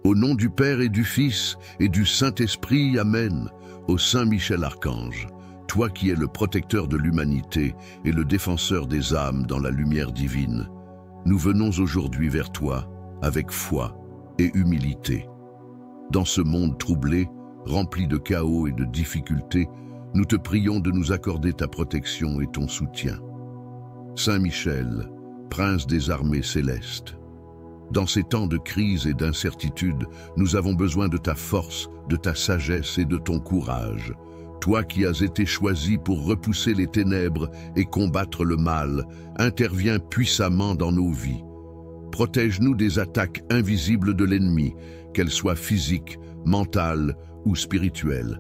Au nom du Père et du Fils et du Saint-Esprit, Amen. Ô Saint Michel Archange, toi qui es le protecteur de l'humanité et le défenseur des âmes dans la lumière divine, nous venons aujourd'hui vers toi avec foi et humilité. Dans ce monde troublé, rempli de chaos et de difficultés, nous te prions de nous accorder ta protection et ton soutien. Saint Michel, prince des armées célestes, dans ces temps de crise et d'incertitude, nous avons besoin de ta force, de ta sagesse et de ton courage. Toi qui as été choisi pour repousser les ténèbres et combattre le mal, interviens puissamment dans nos vies. Protège-nous des attaques invisibles de l'ennemi, qu'elles soient physiques, mentales ou spirituelles.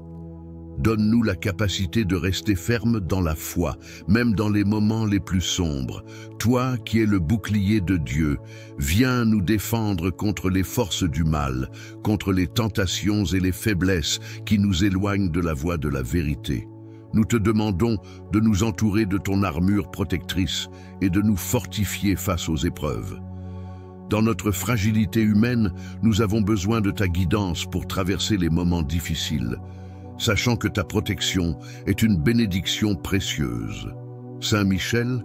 Donne-nous la capacité de rester ferme dans la foi, même dans les moments les plus sombres. Toi qui es le bouclier de Dieu, viens nous défendre contre les forces du mal, contre les tentations et les faiblesses qui nous éloignent de la voie de la vérité. Nous te demandons de nous entourer de ton armure protectrice et de nous fortifier face aux épreuves. Dans notre fragilité humaine, nous avons besoin de ta guidance pour traverser les moments difficiles, sachant que ta protection est une bénédiction précieuse. Saint Michel,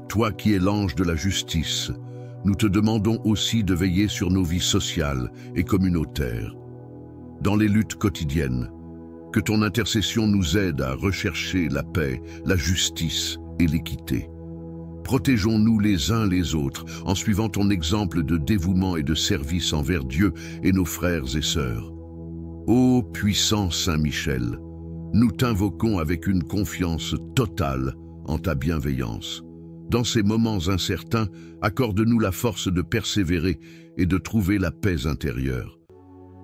toi qui es l'ange de la justice, nous te demandons aussi de veiller sur nos vies sociales et communautaires. Dans les luttes quotidiennes, que ton intercession nous aide à rechercher la paix, la justice et l'équité. Protégeons-nous les uns les autres en suivant ton exemple de dévouement et de service envers Dieu et nos frères et sœurs. Ô puissant Saint Michel, nous t'invoquons avec une confiance totale en ta bienveillance. Dans ces moments incertains, accorde-nous la force de persévérer et de trouver la paix intérieure.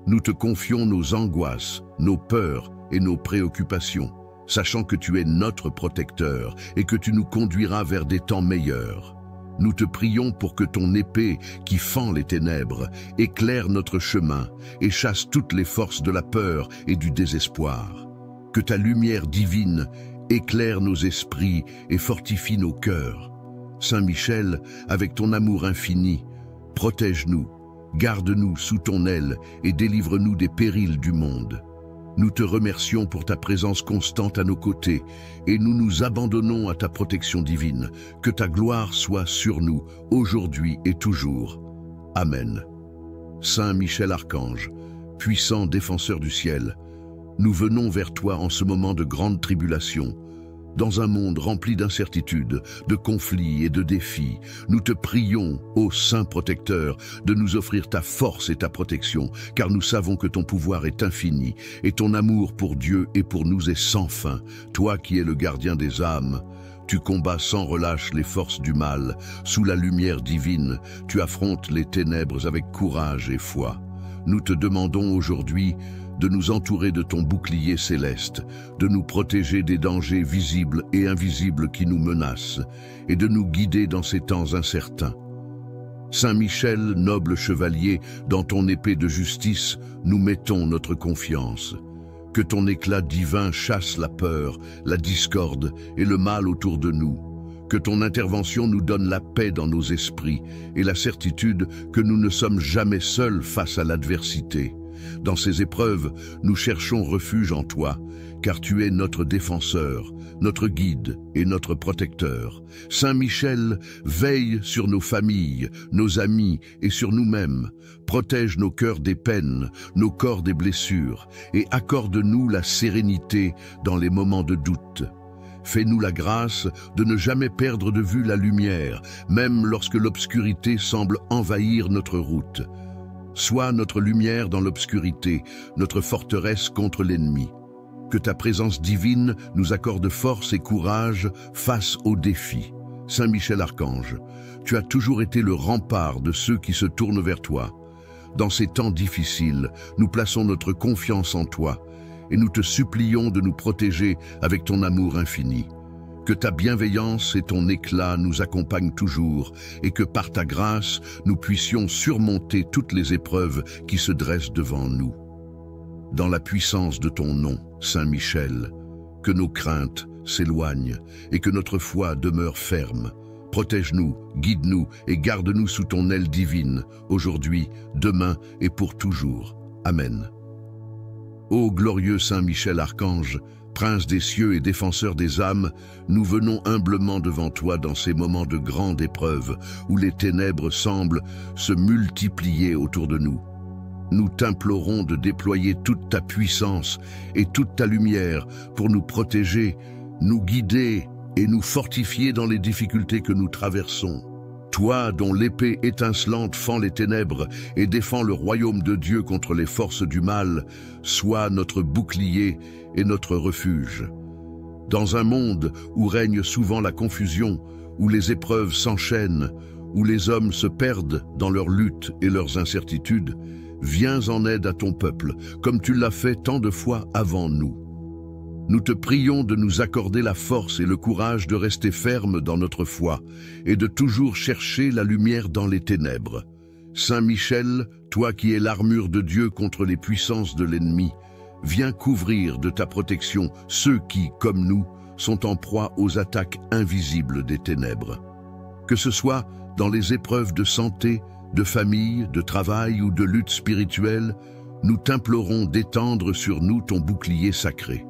Nous te confions nos angoisses, nos peurs et nos préoccupations, sachant que tu es notre protecteur et que tu nous conduiras vers des temps meilleurs. Nous te prions pour que ton épée, qui fend les ténèbres, éclaire notre chemin et chasse toutes les forces de la peur et du désespoir. Que ta lumière divine éclaire nos esprits et fortifie nos cœurs. Saint Michel, avec ton amour infini, protège-nous, garde-nous sous ton aile et délivre-nous des périls du monde. Nous te remercions pour ta présence constante à nos côtés et nous nous abandonnons à ta protection divine. Que ta gloire soit sur nous, aujourd'hui et toujours. Amen. Saint Michel Archange, puissant défenseur du ciel, nous venons vers toi en ce moment de grande tribulation. Dans un monde rempli d'incertitudes, de conflits et de défis, nous te prions, ô Saint protecteur, de nous offrir ta force et ta protection, car nous savons que ton pouvoir est infini, et ton amour pour Dieu et pour nous est sans fin. Toi qui es le gardien des âmes, tu combats sans relâche les forces du mal. Sous la lumière divine, tu affrontes les ténèbres avec courage et foi. Nous te demandons aujourd'hui de nous entourer de ton bouclier céleste, de nous protéger des dangers visibles et invisibles qui nous menacent, et de nous guider dans ces temps incertains. Saint Michel, noble chevalier, dans ton épée de justice, nous mettons notre confiance. Que ton éclat divin chasse la peur, la discorde et le mal autour de nous. Que ton intervention nous donne la paix dans nos esprits et la certitude que nous ne sommes jamais seuls face à l'adversité. Dans ces épreuves, nous cherchons refuge en toi, car tu es notre défenseur, notre guide et notre protecteur. Saint Michel, veille sur nos familles, nos amis et sur nous-mêmes. Protège nos cœurs des peines, nos corps des blessures, et accorde-nous la sérénité dans les moments de doute. Fais-nous la grâce de ne jamais perdre de vue la lumière, même lorsque l'obscurité semble envahir notre route. Sois notre lumière dans l'obscurité, notre forteresse contre l'ennemi. Que ta présence divine nous accorde force et courage face aux défis. Saint Michel Archange, tu as toujours été le rempart de ceux qui se tournent vers toi. Dans ces temps difficiles, nous plaçons notre confiance en toi et nous te supplions de nous protéger avec ton amour infini. Que ta bienveillance et ton éclat nous accompagnent toujours et que par ta grâce, nous puissions surmonter toutes les épreuves qui se dressent devant nous. Dans la puissance de ton nom, Saint Michel, que nos craintes s'éloignent et que notre foi demeure ferme. Protège-nous, guide-nous et garde-nous sous ton aile divine, aujourd'hui, demain et pour toujours. Amen. Ô glorieux Saint Michel Archange, Prince des cieux et défenseur des âmes, nous venons humblement devant toi dans ces moments de grande épreuve où les ténèbres semblent se multiplier autour de nous. Nous t'implorons de déployer toute ta puissance et toute ta lumière pour nous protéger, nous guider et nous fortifier dans les difficultés que nous traversons. Toi, dont l'épée étincelante fend les ténèbres et défend le royaume de Dieu contre les forces du mal, sois notre bouclier et notre refuge. Dans un monde où règne souvent la confusion, où les épreuves s'enchaînent, où les hommes se perdent dans leurs luttes et leurs incertitudes, viens en aide à ton peuple, comme tu l'as fait tant de fois avant nous. Nous te prions de nous accorder la force et le courage de rester fermes dans notre foi et de toujours chercher la lumière dans les ténèbres. Saint Michel, toi qui es l'armure de Dieu contre les puissances de l'ennemi, viens couvrir de ta protection ceux qui, comme nous, sont en proie aux attaques invisibles des ténèbres. Que ce soit dans les épreuves de santé, de famille, de travail ou de lutte spirituelle, nous t'implorons d'étendre sur nous ton bouclier sacré.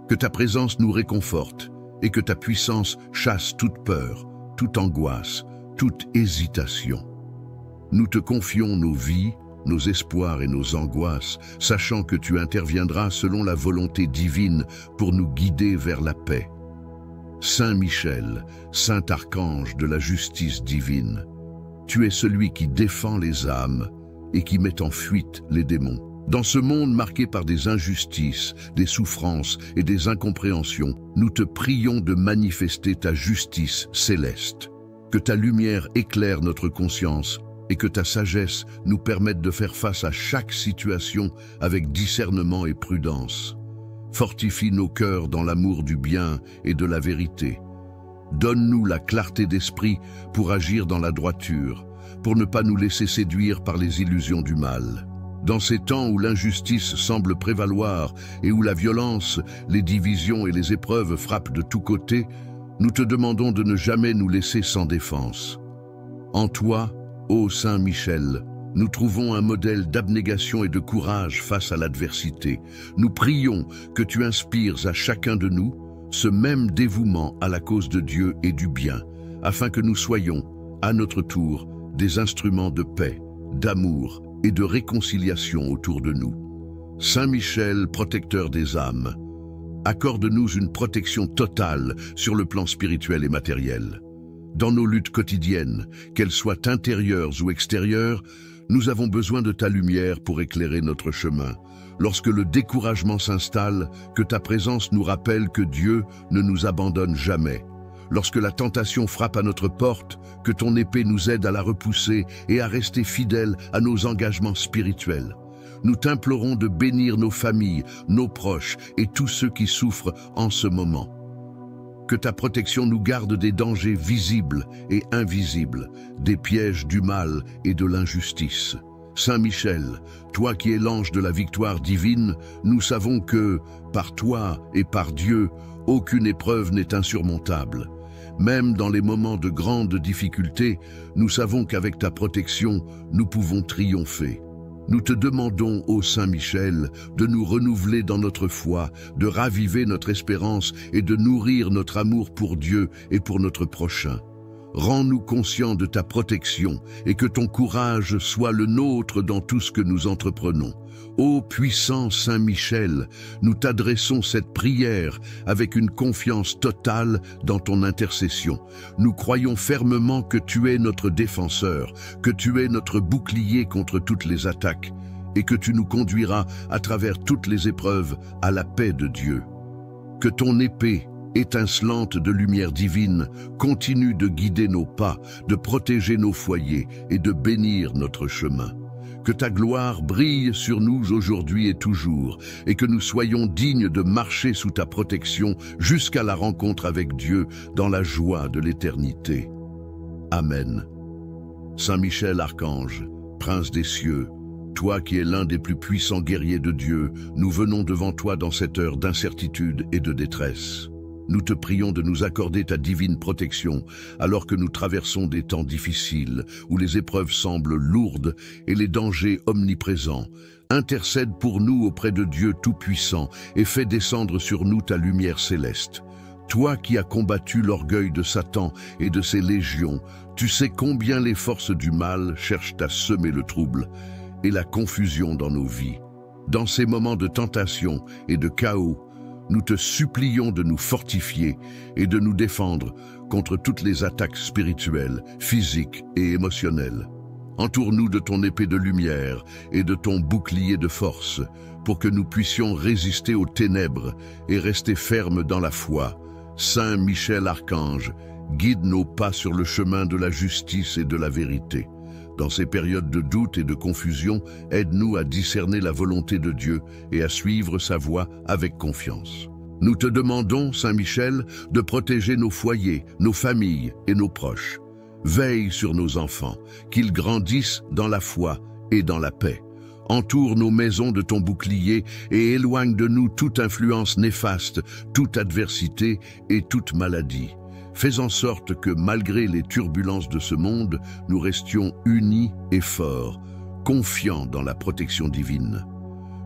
Que ta présence nous réconforte et que ta puissance chasse toute peur, toute angoisse, toute hésitation. Nous te confions nos vies, nos espoirs et nos angoisses, sachant que tu interviendras selon la volonté divine pour nous guider vers la paix. Saint Michel, Saint Archange de la justice divine, tu es celui qui défend les âmes et qui met en fuite les démons. Dans ce monde marqué par des injustices, des souffrances et des incompréhensions, nous te prions de manifester ta justice céleste. Que ta lumière éclaire notre conscience et que ta sagesse nous permette de faire face à chaque situation avec discernement et prudence. Fortifie nos cœurs dans l'amour du bien et de la vérité. Donne-nous la clarté d'esprit pour agir dans la droiture, pour ne pas nous laisser séduire par les illusions du mal. Dans ces temps où l'injustice semble prévaloir et où la violence, les divisions et les épreuves frappent de tous côtés, nous te demandons de ne jamais nous laisser sans défense. En toi, ô Saint Michel, nous trouvons un modèle d'abnégation et de courage face à l'adversité. Nous prions que tu inspires à chacun de nous ce même dévouement à la cause de Dieu et du bien, afin que nous soyons, à notre tour, des instruments de paix, d'amour et de réconciliation autour de nous. Saint Michel, protecteur des âmes, accorde-nous une protection totale sur le plan spirituel et matériel. Dans nos luttes quotidiennes, qu'elles soient intérieures ou extérieures, nous avons besoin de ta lumière pour éclairer notre chemin. Lorsque le découragement s'installe, que ta présence nous rappelle que Dieu ne nous abandonne jamais. Lorsque la tentation frappe à notre porte, que ton épée nous aide à la repousser et à rester fidèles à nos engagements spirituels. Nous t'implorons de bénir nos familles, nos proches et tous ceux qui souffrent en ce moment. Que ta protection nous garde des dangers visibles et invisibles, des pièges du mal et de l'injustice. Saint Michel, toi qui es l'ange de la victoire divine, nous savons que, par toi et par Dieu, aucune épreuve n'est insurmontable. Même dans les moments de grandes difficultés, nous savons qu'avec ta protection, nous pouvons triompher. Nous te demandons, ô Saint Michel, de nous renouveler dans notre foi, de raviver notre espérance et de nourrir notre amour pour Dieu et pour notre prochain. Rends-nous conscients de ta protection et que ton courage soit le nôtre dans tout ce que nous entreprenons. Ô puissant Saint Michel, nous t'adressons cette prière avec une confiance totale dans ton intercession. Nous croyons fermement que tu es notre défenseur, que tu es notre bouclier contre toutes les attaques et que tu nous conduiras à travers toutes les épreuves à la paix de Dieu. Que ton épée, étincelante de lumière divine, continue de guider nos pas, de protéger nos foyers et de bénir notre chemin. Que ta gloire brille sur nous aujourd'hui et toujours, et que nous soyons dignes de marcher sous ta protection jusqu'à la rencontre avec Dieu dans la joie de l'éternité. Amen. Saint Michel Archange, Prince des cieux, toi qui es l'un des plus puissants guerriers de Dieu, nous venons devant toi dans cette heure d'incertitude et de détresse. nous te prions de nous accorder ta divine protection alors que nous traversons des temps difficiles où les épreuves semblent lourdes et les dangers omniprésents. Intercède pour nous auprès de Dieu Tout-Puissant et fais descendre sur nous ta lumière céleste. Toi qui as combattu l'orgueil de Satan et de ses légions, tu sais combien les forces du mal cherchent à semer le trouble et la confusion dans nos vies. Dans ces moments de tentation et de chaos, nous te supplions de nous fortifier et de nous défendre contre toutes les attaques spirituelles, physiques et émotionnelles. Entoure-nous de ton épée de lumière et de ton bouclier de force pour que nous puissions résister aux ténèbres et rester fermes dans la foi. Saint Michel Archange, guide nos pas sur le chemin de la justice et de la vérité. Dans ces périodes de doute et de confusion, aide-nous à discerner la volonté de Dieu et à suivre sa voie avec confiance. Nous te demandons, Saint Michel, de protéger nos foyers, nos familles et nos proches. Veille sur nos enfants, qu'ils grandissent dans la foi et dans la paix. Entoure nos maisons de ton bouclier et éloigne de nous toute influence néfaste, toute adversité et toute maladie. Fais en sorte que, malgré les turbulences de ce monde, nous restions unis et forts, confiants dans la protection divine.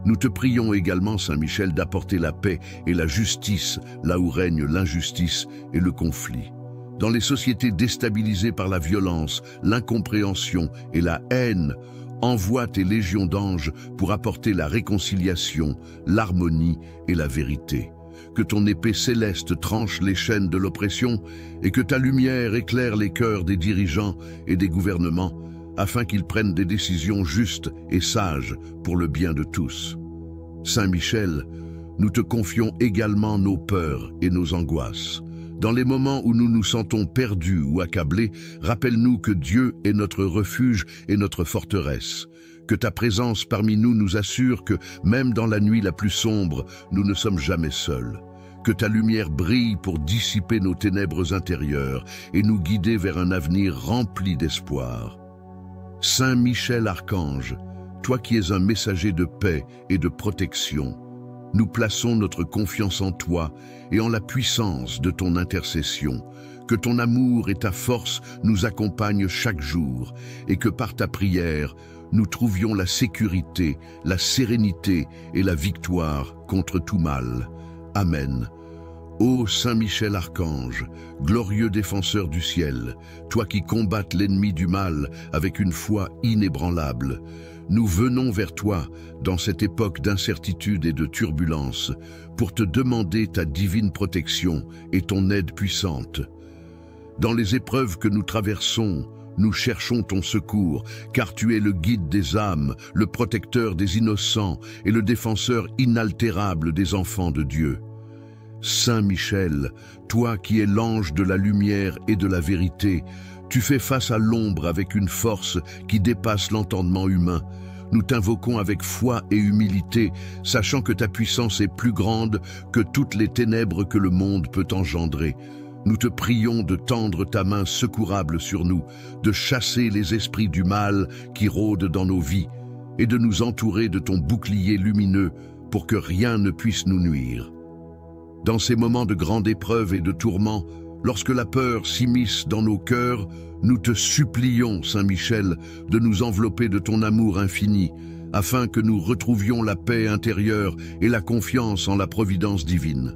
Nous te prions également, Saint Michel, d'apporter la paix et la justice là où règne l'injustice et le conflit. Dans les sociétés déstabilisées par la violence, l'incompréhension et la haine, envoie tes légions d'anges pour apporter la réconciliation, l'harmonie et la vérité. Que ton épée céleste tranche les chaînes de l'oppression et que ta lumière éclaire les cœurs des dirigeants et des gouvernements afin qu'ils prennent des décisions justes et sages pour le bien de tous. Saint Michel, nous te confions également nos peurs et nos angoisses. Dans les moments où nous nous sentons perdus ou accablés, rappelle-nous que Dieu est notre refuge et notre forteresse. Que ta présence parmi nous nous assure que, même dans la nuit la plus sombre, nous ne sommes jamais seuls. Que ta lumière brille pour dissiper nos ténèbres intérieures et nous guider vers un avenir rempli d'espoir. Saint Michel Archange, toi qui es un messager de paix et de protection, nous plaçons notre confiance en toi et en la puissance de ton intercession. Que ton amour et ta force nous accompagnent chaque jour et que par ta prière, nous trouvions la sécurité, la sérénité et la victoire contre tout mal. Amen. Ô Saint Michel Archange, glorieux défenseur du ciel, toi qui combattes l'ennemi du mal avec une foi inébranlable, nous venons vers toi dans cette époque d'incertitude et de turbulence pour te demander ta divine protection et ton aide puissante. Dans les épreuves que nous traversons, nous cherchons ton secours, car tu es le guide des âmes, le protecteur des innocents et le défenseur inaltérable des enfants de Dieu. Saint Michel, toi qui es l'ange de la lumière et de la vérité, tu fais face à l'ombre avec une force qui dépasse l'entendement humain. Nous t'invoquons avec foi et humilité, sachant que ta puissance est plus grande que toutes les ténèbres que le monde peut engendrer. Nous te prions de tendre ta main secourable sur nous, de chasser les esprits du mal qui rôdent dans nos vies et de nous entourer de ton bouclier lumineux pour que rien ne puisse nous nuire. Dans ces moments de grande épreuve et de tourment, lorsque la peur s'immisce dans nos cœurs, nous te supplions, Saint Michel, de nous envelopper de ton amour infini, afin que nous retrouvions la paix intérieure et la confiance en la providence divine.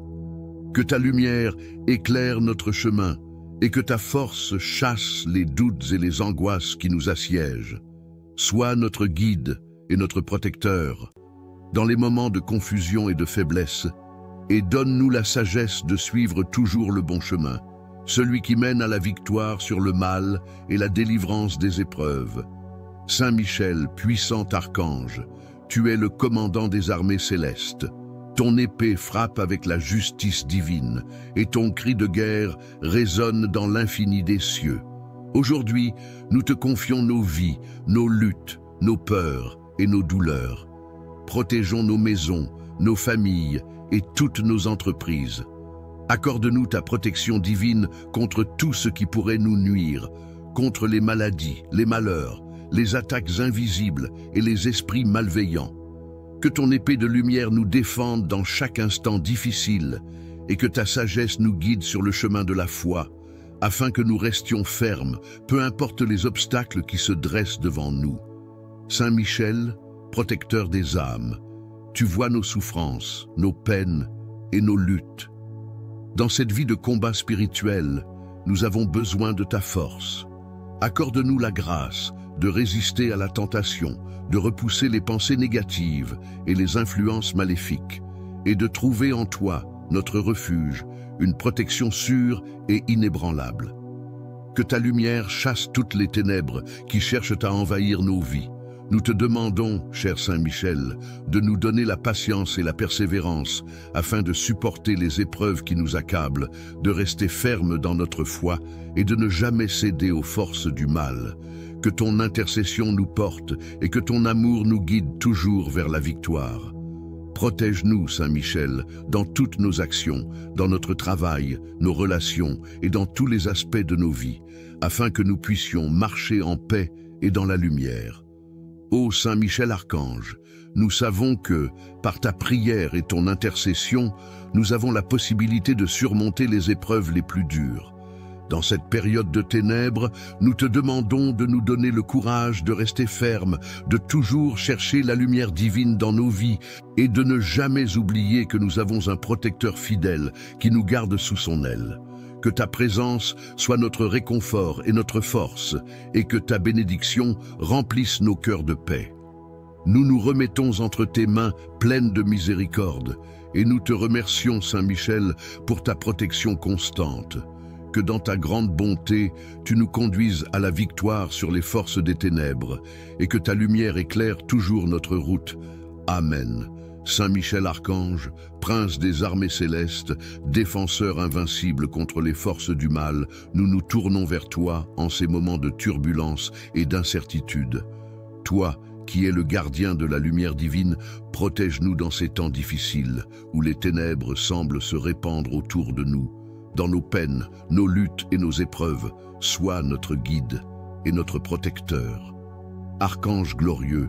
Que ta lumière éclaire notre chemin et que ta force chasse les doutes et les angoisses qui nous assiègent. Sois notre guide et notre protecteur dans les moments de confusion et de faiblesse, et donne-nous la sagesse de suivre toujours le bon chemin, celui qui mène à la victoire sur le mal et la délivrance des épreuves. Saint Michel, puissant archange, tu es le commandant des armées célestes. Ton épée frappe avec la justice divine et ton cri de guerre résonne dans l'infini des cieux. Aujourd'hui, nous te confions nos vies, nos luttes, nos peurs et nos douleurs. Protégeons nos maisons, nos familles et toutes nos entreprises. Accorde-nous ta protection divine contre tout ce qui pourrait nous nuire, contre les maladies, les malheurs, les attaques invisibles et les esprits malveillants. Que ton épée de lumière nous défende dans chaque instant difficile et que ta sagesse nous guide sur le chemin de la foi, afin que nous restions fermes, peu importe les obstacles qui se dressent devant nous. Saint Michel, protecteur des âmes, tu vois nos souffrances, nos peines et nos luttes. Dans cette vie de combat spirituel, nous avons besoin de ta force. Accorde-nous la grâce de résister à la tentation, de repousser les pensées négatives et les influences maléfiques, et de trouver en toi, notre refuge, une protection sûre et inébranlable. Que ta lumière chasse toutes les ténèbres qui cherchent à envahir nos vies. Nous te demandons, cher Saint Michel, de nous donner la patience et la persévérance afin de supporter les épreuves qui nous accablent, de rester fermes dans notre foi et de ne jamais céder aux forces du mal. Que ton intercession nous porte et que ton amour nous guide toujours vers la victoire. Protège-nous, Saint Michel, dans toutes nos actions, dans notre travail, nos relations et dans tous les aspects de nos vies, afin que nous puissions marcher en paix et dans la lumière. Ô Saint Michel Archange, nous savons que, par ta prière et ton intercession, nous avons la possibilité de surmonter les épreuves les plus dures. Dans cette période de ténèbres, nous te demandons de nous donner le courage de rester fermes, de toujours chercher la lumière divine dans nos vies et de ne jamais oublier que nous avons un protecteur fidèle qui nous garde sous son aile. Que ta présence soit notre réconfort et notre force, et que ta bénédiction remplisse nos cœurs de paix. Nous nous remettons entre tes mains pleines de miséricorde, et nous te remercions, Saint Michel, pour ta protection constante. Que dans ta grande bonté, tu nous conduises à la victoire sur les forces des ténèbres, et que ta lumière éclaire toujours notre route. Amen. Saint Michel Archange, prince des armées célestes, défenseur invincible contre les forces du mal, nous nous tournons vers toi en ces moments de turbulence et d'incertitude. Toi, qui es le gardien de la lumière divine, protège-nous dans ces temps difficiles, où les ténèbres semblent se répandre autour de nous. Dans nos peines, nos luttes et nos épreuves, sois notre guide et notre protecteur. Archange glorieux,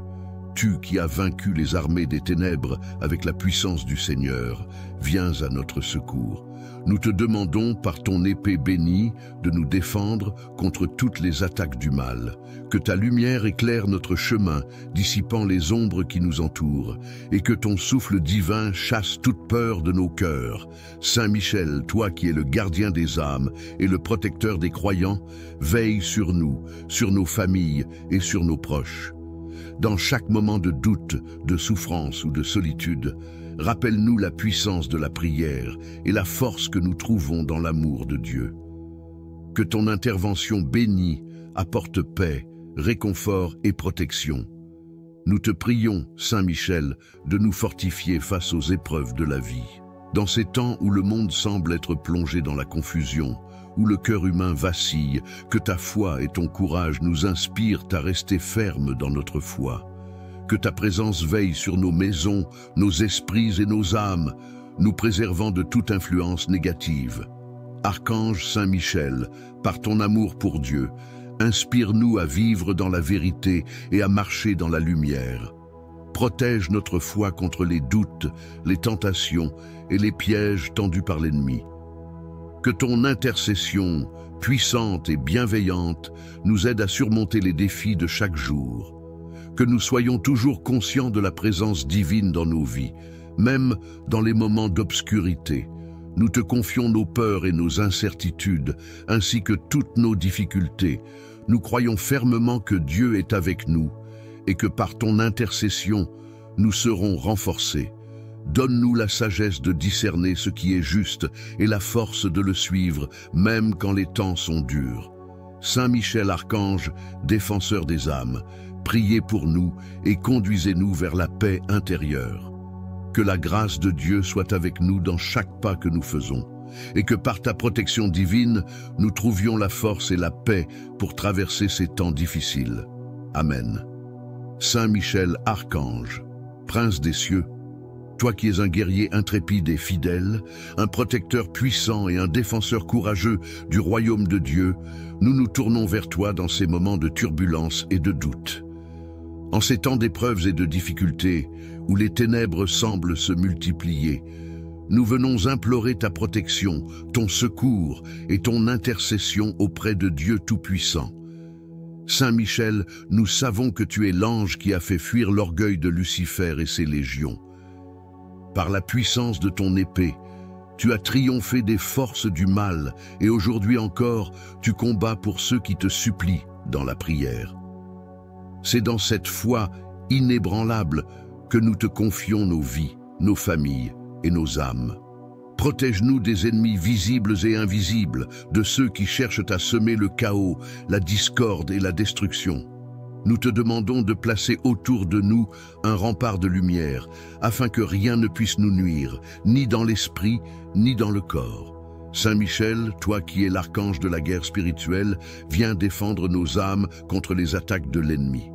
tu qui as vaincu les armées des ténèbres avec la puissance du Seigneur, viens à notre secours. Nous te demandons par ton épée bénie de nous défendre contre toutes les attaques du mal. Que ta lumière éclaire notre chemin, dissipant les ombres qui nous entourent, et que ton souffle divin chasse toute peur de nos cœurs. Saint Michel, toi qui es le gardien des âmes et le protecteur des croyants, veille sur nous, sur nos familles et sur nos proches. Dans chaque moment de doute, de souffrance ou de solitude, rappelle-nous la puissance de la prière et la force que nous trouvons dans l'amour de Dieu. Que ton intervention bénie apporte paix, réconfort et protection. Nous te prions, Saint Michel, de nous fortifier face aux épreuves de la vie. Dans ces temps où le monde semble être plongé dans la confusion, où le cœur humain vacille, que ta foi et ton courage nous inspirent à rester fermes dans notre foi. Que ta présence veille sur nos maisons, nos esprits et nos âmes, nous préservant de toute influence négative. Archange Saint Michel, par ton amour pour Dieu, inspire-nous à vivre dans la vérité et à marcher dans la lumière. Protège notre foi contre les doutes, les tentations et les pièges tendus par l'ennemi. Que ton intercession, puissante et bienveillante, nous aide à surmonter les défis de chaque jour. Que nous soyons toujours conscients de la présence divine dans nos vies, même dans les moments d'obscurité. Nous te confions nos peurs et nos incertitudes, ainsi que toutes nos difficultés. Nous croyons fermement que Dieu est avec nous et que par ton intercession, nous serons renforcés. Donne-nous la sagesse de discerner ce qui est juste et la force de le suivre, même quand les temps sont durs. Saint Michel Archange, défenseur des âmes, priez pour nous et conduisez-nous vers la paix intérieure. Que la grâce de Dieu soit avec nous dans chaque pas que nous faisons, et que par ta protection divine, nous trouvions la force et la paix pour traverser ces temps difficiles. Amen. Saint Michel Archange, prince des cieux, toi qui es un guerrier intrépide et fidèle, un protecteur puissant et un défenseur courageux du royaume de Dieu, nous nous tournons vers toi dans ces moments de turbulence et de doute. En ces temps d'épreuves et de difficultés, où les ténèbres semblent se multiplier, nous venons implorer ta protection, ton secours et ton intercession auprès de Dieu Tout-Puissant. Saint Michel, nous savons que tu es l'ange qui a fait fuir l'orgueil de Lucifer et ses légions. Par la puissance de ton épée, tu as triomphé des forces du mal et aujourd'hui encore, tu combats pour ceux qui te supplient dans la prière. C'est dans cette foi inébranlable que nous te confions nos vies, nos familles et nos âmes. Protège-nous des ennemis visibles et invisibles, de ceux qui cherchent à semer le chaos, la discorde et la destruction. Nous te demandons de placer autour de nous un rempart de lumière, afin que rien ne puisse nous nuire, ni dans l'esprit, ni dans le corps. Saint Michel, toi qui es l'archange de la guerre spirituelle, viens défendre nos âmes contre les attaques de l'ennemi.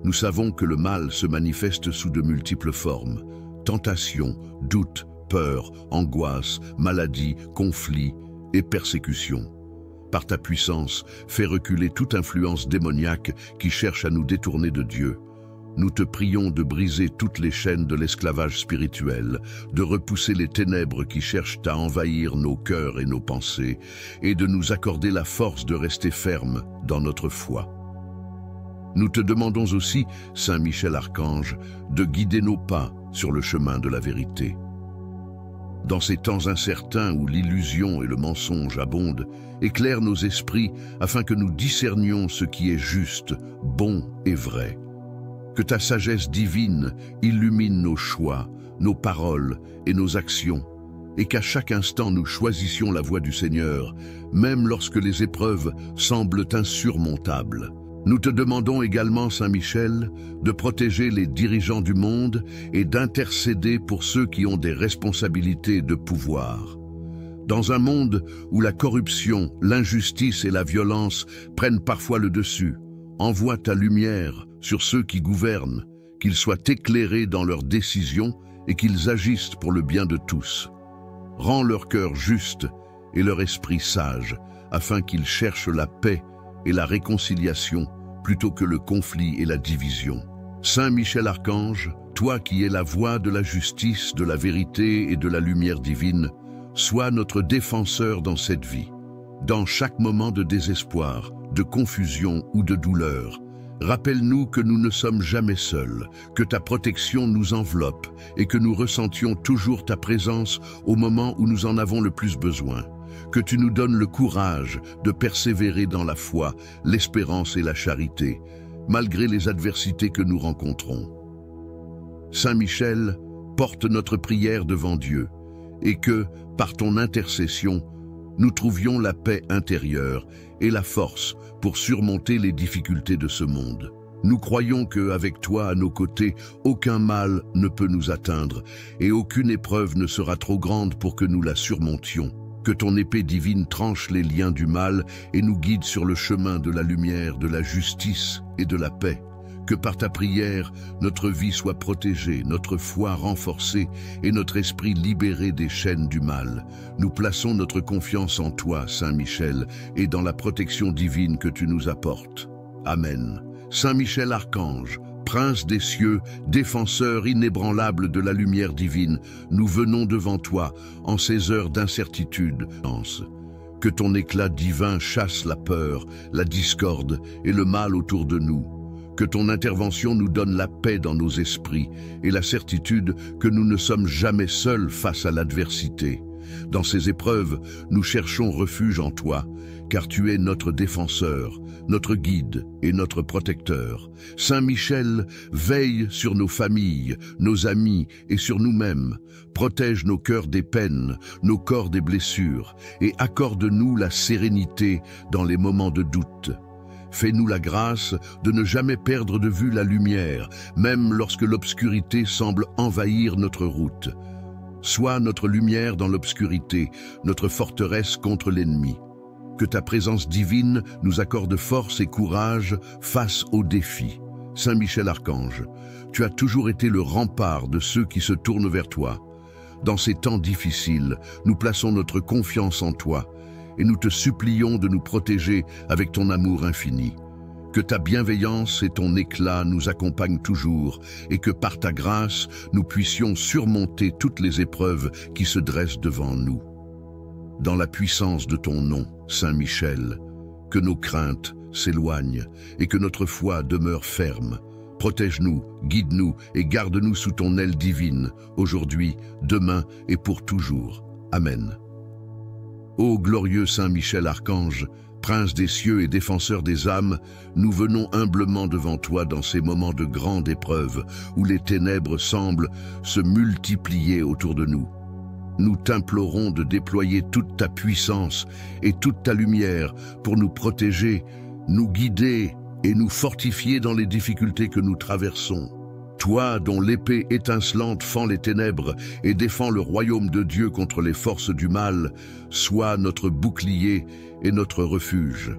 Nous savons que le mal se manifeste sous de multiples formes. Tentation, doute, peur, angoisse, maladie, conflit et persécution. Par ta puissance, fais reculer toute influence démoniaque qui cherche à nous détourner de Dieu. Nous te prions de briser toutes les chaînes de l'esclavage spirituel, de repousser les ténèbres qui cherchent à envahir nos cœurs et nos pensées, et de nous accorder la force de rester fermes dans notre foi. Nous te demandons aussi, Saint Michel Archange, de guider nos pas sur le chemin de la vérité. Dans ces temps incertains où l'illusion et le mensonge abondent, éclaire nos esprits afin que nous discernions ce qui est juste, bon et vrai. Que ta sagesse divine illumine nos choix, nos paroles et nos actions, et qu'à chaque instant nous choisissions la voie du Seigneur, même lorsque les épreuves semblent insurmontables. Nous te demandons également, Saint Michel, de protéger les dirigeants du monde et d'intercéder pour ceux qui ont des responsabilités de pouvoir. Dans un monde où la corruption, l'injustice et la violence prennent parfois le dessus, envoie ta lumière sur ceux qui gouvernent, qu'ils soient éclairés dans leurs décisions et qu'ils agissent pour le bien de tous. Rends leur cœur juste et leur esprit sage, afin qu'ils cherchent la paix et la réconciliation plutôt que le conflit et la division. Saint Michel Archange, toi qui es la voix de la justice, de la vérité et de la lumière divine, sois notre défenseur dans cette vie. Dans chaque moment de désespoir, de confusion ou de douleur, rappelle-nous que nous ne sommes jamais seuls, que ta protection nous enveloppe et que nous ressentions toujours ta présence au moment où nous en avons le plus besoin. Que tu nous donnes le courage de persévérer dans la foi, l'espérance et la charité, malgré les adversités que nous rencontrons. Saint Michel, porte notre prière devant Dieu, et que, par ton intercession, nous trouvions la paix intérieure et la force pour surmonter les difficultés de ce monde. Nous croyons qu'avec toi à nos côtés, aucun mal ne peut nous atteindre, et aucune épreuve ne sera trop grande pour que nous la surmontions. Que ton épée divine tranche les liens du mal et nous guide sur le chemin de la lumière, de la justice et de la paix. Que par ta prière, notre vie soit protégée, notre foi renforcée et notre esprit libéré des chaînes du mal. Nous plaçons notre confiance en toi, Saint Michel, et dans la protection divine que tu nous apportes. Amen. Saint Michel Archange, Prince des cieux, défenseur inébranlable de la lumière divine, nous venons devant toi en ces heures d'incertitude. Que ton éclat divin chasse la peur, la discorde et le mal autour de nous. Que ton intervention nous donne la paix dans nos esprits et la certitude que nous ne sommes jamais seuls face à l'adversité. Dans ces épreuves, nous cherchons refuge en toi, car tu es notre défenseur, notre guide et notre protecteur. Saint Michel, veille sur nos familles, nos amis et sur nous-mêmes. Protège nos cœurs des peines, nos corps des blessures, et accorde-nous la sérénité dans les moments de doute. Fais-nous la grâce de ne jamais perdre de vue la lumière, même lorsque l'obscurité semble envahir notre route. Sois notre lumière dans l'obscurité, notre forteresse contre l'ennemi. Que ta présence divine nous accorde force et courage face aux défis. Saint Michel Archange, tu as toujours été le rempart de ceux qui se tournent vers toi. Dans ces temps difficiles, nous plaçons notre confiance en toi et nous te supplions de nous protéger avec ton amour infini. Que ta bienveillance et ton éclat nous accompagnent toujours et que par ta grâce, nous puissions surmonter toutes les épreuves qui se dressent devant nous. Dans la puissance de ton nom, Saint Michel, que nos craintes s'éloignent et que notre foi demeure ferme. Protège-nous, guide-nous et garde-nous sous ton aile divine, aujourd'hui, demain et pour toujours. Amen. Ô glorieux Saint Michel Archange, Prince des cieux et défenseur des âmes, nous venons humblement devant toi dans ces moments de grande épreuve où les ténèbres semblent se multiplier autour de nous. Nous t'implorons de déployer toute ta puissance et toute ta lumière pour nous protéger, nous guider et nous fortifier dans les difficultés que nous traversons. Toi, dont l'épée étincelante fend les ténèbres et défend le royaume de Dieu contre les forces du mal, sois notre bouclier et notre refuge.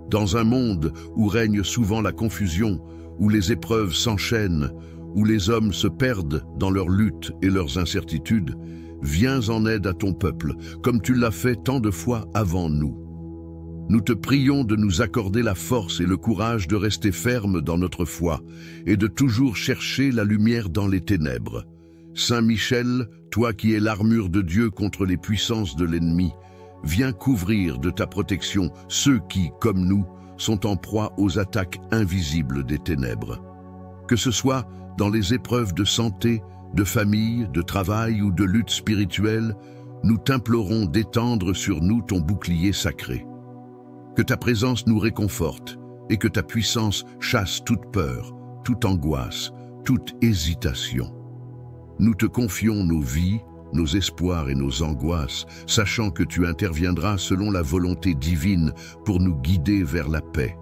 Dans un monde où règne souvent la confusion, où les épreuves s'enchaînent, où les hommes se perdent dans leurs luttes et leurs incertitudes, viens en aide à ton peuple, comme tu l'as fait tant de fois avant nous. Nous te prions de nous accorder la force et le courage de rester fermes dans notre foi et de toujours chercher la lumière dans les ténèbres. Saint Michel, toi qui es l'armure de Dieu contre les puissances de l'ennemi, viens couvrir de ta protection ceux qui, comme nous, sont en proie aux attaques invisibles des ténèbres. Que ce soit dans les épreuves de santé, de famille, de travail ou de lutte spirituelle, nous t'implorons d'étendre sur nous ton bouclier sacré. Que ta présence nous réconforte et que ta puissance chasse toute peur, toute angoisse, toute hésitation. Nous te confions nos vies, nos espoirs et nos angoisses, sachant que tu interviendras selon la volonté divine pour nous guider vers la paix.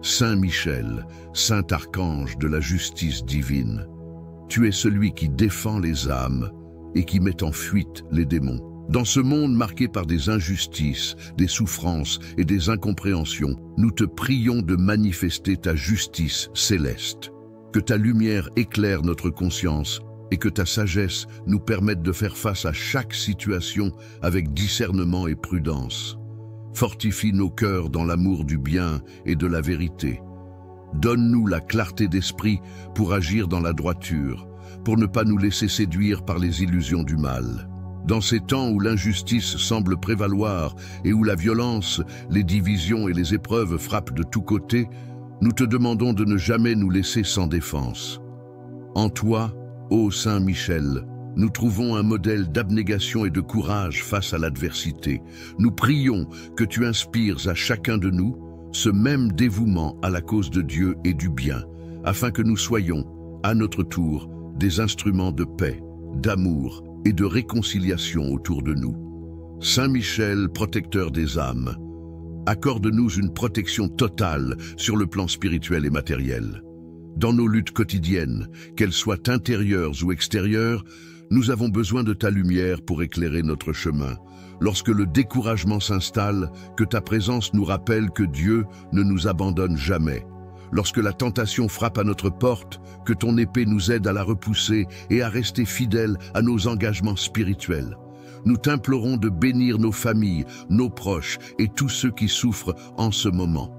Saint Michel, Saint Archange de la justice divine, tu es celui qui défend les âmes et qui met en fuite les démons. Dans ce monde marqué par des injustices, des souffrances et des incompréhensions, nous te prions de manifester ta justice céleste. Que ta lumière éclaire notre conscience et que ta sagesse nous permette de faire face à chaque situation avec discernement et prudence. Fortifie nos cœurs dans l'amour du bien et de la vérité. Donne-nous la clarté d'esprit pour agir dans la droiture, pour ne pas nous laisser séduire par les illusions du mal. Dans ces temps où l'injustice semble prévaloir et où la violence, les divisions et les épreuves frappent de tous côtés, nous te demandons de ne jamais nous laisser sans défense. En toi, ô Saint Michel, nous trouvons un modèle d'abnégation et de courage face à l'adversité. Nous prions que tu inspires à chacun de nous ce même dévouement à la cause de Dieu et du bien, afin que nous soyons, à notre tour, des instruments de paix, d'amour et de réconciliation autour de nous. Saint Michel, protecteur des âmes, accorde-nous une protection totale sur le plan spirituel et matériel. Dans nos luttes quotidiennes, qu'elles soient intérieures ou extérieures, nous avons besoin de ta lumière pour éclairer notre chemin. Lorsque le découragement s'installe, que ta présence nous rappelle que Dieu ne nous abandonne jamais. Lorsque la tentation frappe à notre porte, que ton épée nous aide à la repousser et à rester fidèles à nos engagements spirituels. Nous t'implorons de bénir nos familles, nos proches et tous ceux qui souffrent en ce moment.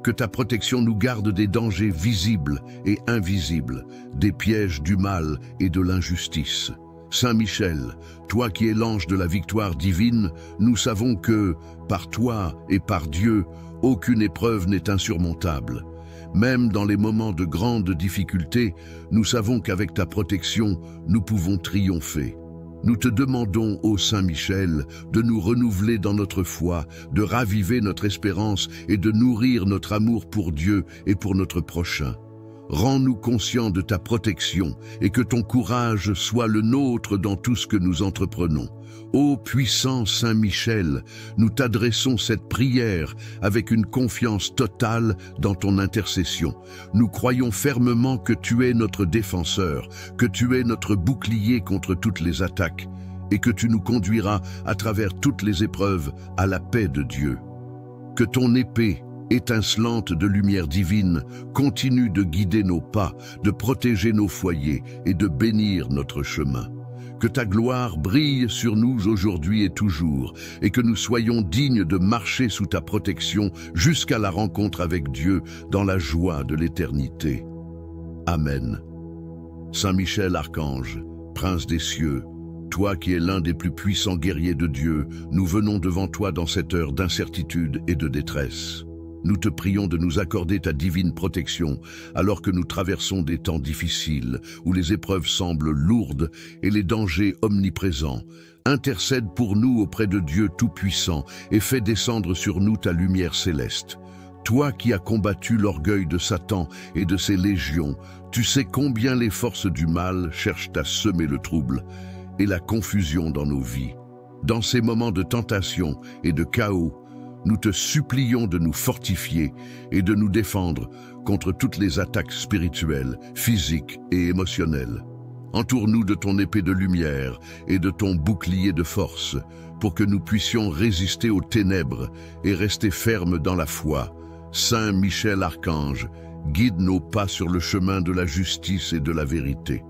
Que ta protection nous garde des dangers visibles et invisibles, des pièges du mal et de l'injustice. Saint Michel, toi qui es l'ange de la victoire divine, nous savons que, par toi et par Dieu, aucune épreuve n'est insurmontable. Même dans les moments de grandes difficultés, nous savons qu'avec ta protection, nous pouvons triompher. Nous te demandons, ô Saint Michel, de nous renouveler dans notre foi, de raviver notre espérance et de nourrir notre amour pour Dieu et pour notre prochain. Rends-nous conscients de ta protection et que ton courage soit le nôtre dans tout ce que nous entreprenons. Ô puissant Saint Michel, nous t'adressons cette prière avec une confiance totale dans ton intercession. Nous croyons fermement que tu es notre défenseur, que tu es notre bouclier contre toutes les attaques et que tu nous conduiras à travers toutes les épreuves à la paix de Dieu. Que ton épée, étincelante de lumière divine, continue de guider nos pas, de protéger nos foyers et de bénir notre chemin. Que ta gloire brille sur nous aujourd'hui et toujours, et que nous soyons dignes de marcher sous ta protection jusqu'à la rencontre avec Dieu dans la joie de l'éternité. Amen. Saint Michel Archange, Prince des cieux, toi qui es l'un des plus puissants guerriers de Dieu, nous venons devant toi dans cette heure d'incertitude et de détresse. Nous te prions de nous accorder ta divine protection alors que nous traversons des temps difficiles où les épreuves semblent lourdes et les dangers omniprésents. Intercède pour nous auprès de Dieu Tout-Puissant et fais descendre sur nous ta lumière céleste. Toi qui as combattu l'orgueil de Satan et de ses légions, tu sais combien les forces du mal cherchent à semer le trouble et la confusion dans nos vies. Dans ces moments de tentation et de chaos, nous te supplions de nous fortifier et de nous défendre contre toutes les attaques spirituelles, physiques et émotionnelles. Entoure-nous de ton épée de lumière et de ton bouclier de force pour que nous puissions résister aux ténèbres et rester fermes dans la foi. Saint Michel Archange, guide nos pas sur le chemin de la justice et de la vérité.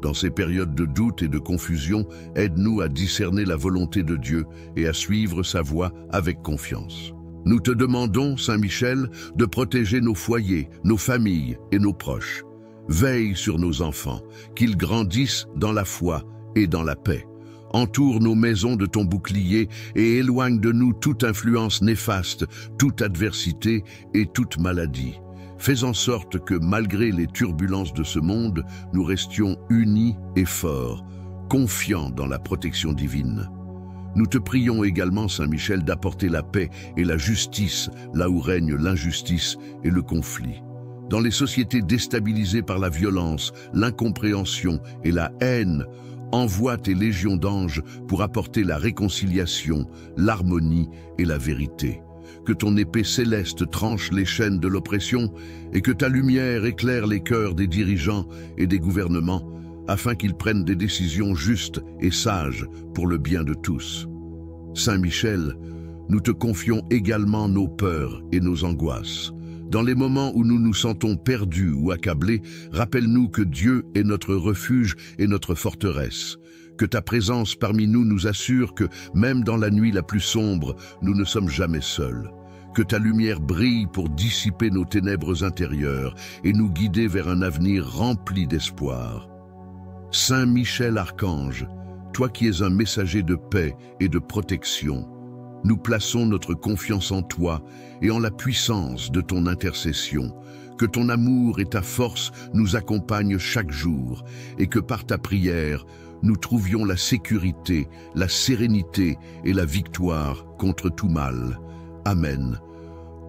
Dans ces périodes de doute et de confusion, aide-nous à discerner la volonté de Dieu et à suivre sa voie avec confiance. Nous te demandons, Saint Michel, de protéger nos foyers, nos familles et nos proches. Veille sur nos enfants, qu'ils grandissent dans la foi et dans la paix. Entoure nos maisons de ton bouclier et éloigne de nous toute influence néfaste, toute adversité et toute maladie. Fais en sorte que, malgré les turbulences de ce monde, nous restions unis et forts, confiants dans la protection divine. Nous te prions également, Saint Michel, d'apporter la paix et la justice là où règne l'injustice et le conflit. Dans les sociétés déstabilisées par la violence, l'incompréhension et la haine, envoie tes légions d'anges pour apporter la réconciliation, l'harmonie et la vérité. Que ton épée céleste tranche les chaînes de l'oppression et que ta lumière éclaire les cœurs des dirigeants et des gouvernements afin qu'ils prennent des décisions justes et sages pour le bien de tous. Saint Michel, nous te confions également nos peurs et nos angoisses. Dans les moments où nous nous sentons perdus ou accablés, rappelle-nous que Dieu est notre refuge et notre forteresse. Que ta présence parmi nous nous assure que, même dans la nuit la plus sombre, nous ne sommes jamais seuls. Que ta lumière brille pour dissiper nos ténèbres intérieures et nous guider vers un avenir rempli d'espoir. Saint Michel Archange, toi qui es un messager de paix et de protection, nous plaçons notre confiance en toi et en la puissance de ton intercession. Que ton amour et ta force nous accompagnent chaque jour et que par ta prière, nous trouvions la sécurité, la sérénité et la victoire contre tout mal. Amen.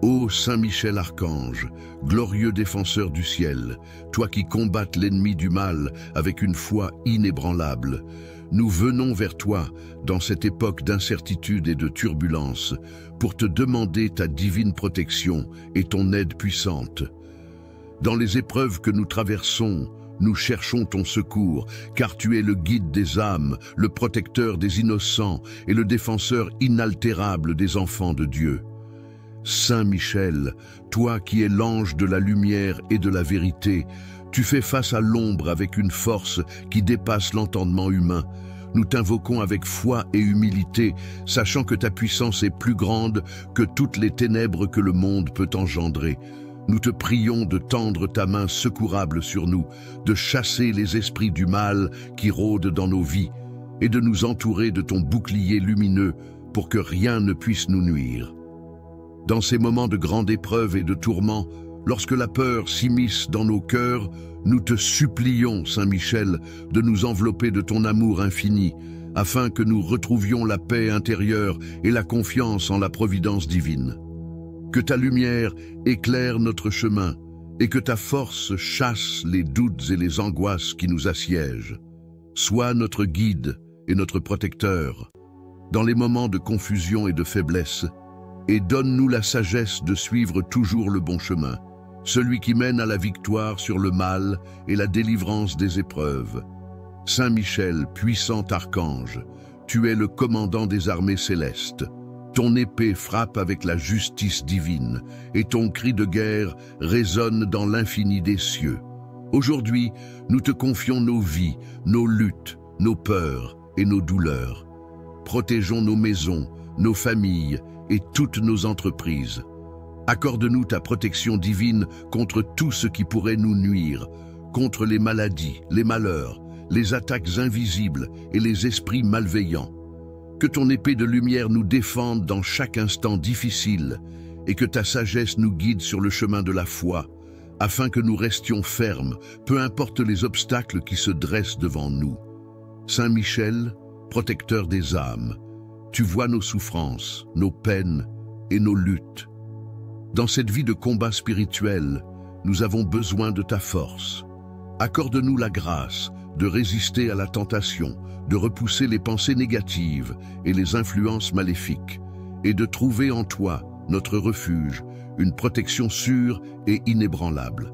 Ô Saint Michel Archange, glorieux défenseur du ciel, toi qui combattes l'ennemi du mal avec une foi inébranlable, nous venons vers toi dans cette époque d'incertitude et de turbulence pour te demander ta divine protection et ton aide puissante. Dans les épreuves que nous traversons, nous cherchons ton secours, car tu es le guide des âmes, le protecteur des innocents et le défenseur inaltérable des enfants de Dieu. Saint Michel, toi qui es l'ange de la lumière et de la vérité, tu fais face à l'ombre avec une force qui dépasse l'entendement humain. Nous t'invoquons avec foi et humilité, sachant que ta puissance est plus grande que toutes les ténèbres que le monde peut engendrer. Nous te prions de tendre ta main secourable sur nous, de chasser les esprits du mal qui rôdent dans nos vies et de nous entourer de ton bouclier lumineux pour que rien ne puisse nous nuire. Dans ces moments de grande épreuve et de tourment, lorsque la peur s'immisce dans nos cœurs, nous te supplions, Saint Michel, de nous envelopper de ton amour infini, afin que nous retrouvions la paix intérieure et la confiance en la providence divine. Que ta lumière éclaire notre chemin et que ta force chasse les doutes et les angoisses qui nous assiègent. Sois notre guide et notre protecteur dans les moments de confusion et de faiblesse, et donne-nous la sagesse de suivre toujours le bon chemin, celui qui mène à la victoire sur le mal et la délivrance des épreuves. Saint Michel, puissant archange, tu es le commandant des armées célestes. Ton épée frappe avec la justice divine et ton cri de guerre résonne dans l'infini des cieux. Aujourd'hui, nous te confions nos vies, nos luttes, nos peurs et nos douleurs. Protégeons nos maisons, nos familles et toutes nos entreprises. Accorde-nous ta protection divine contre tout ce qui pourrait nous nuire, contre les maladies, les malheurs, les attaques invisibles et les esprits malveillants. Que ton épée de lumière nous défende dans chaque instant difficile et que ta sagesse nous guide sur le chemin de la foi, afin que nous restions fermes, peu importe les obstacles qui se dressent devant nous. Saint Michel, protecteur des âmes, tu vois nos souffrances, nos peines et nos luttes. Dans cette vie de combat spirituel, nous avons besoin de ta force. Accorde-nous la grâce de résister à la tentation, de repousser les pensées négatives et les influences maléfiques, et de trouver en toi, notre refuge, une protection sûre et inébranlable.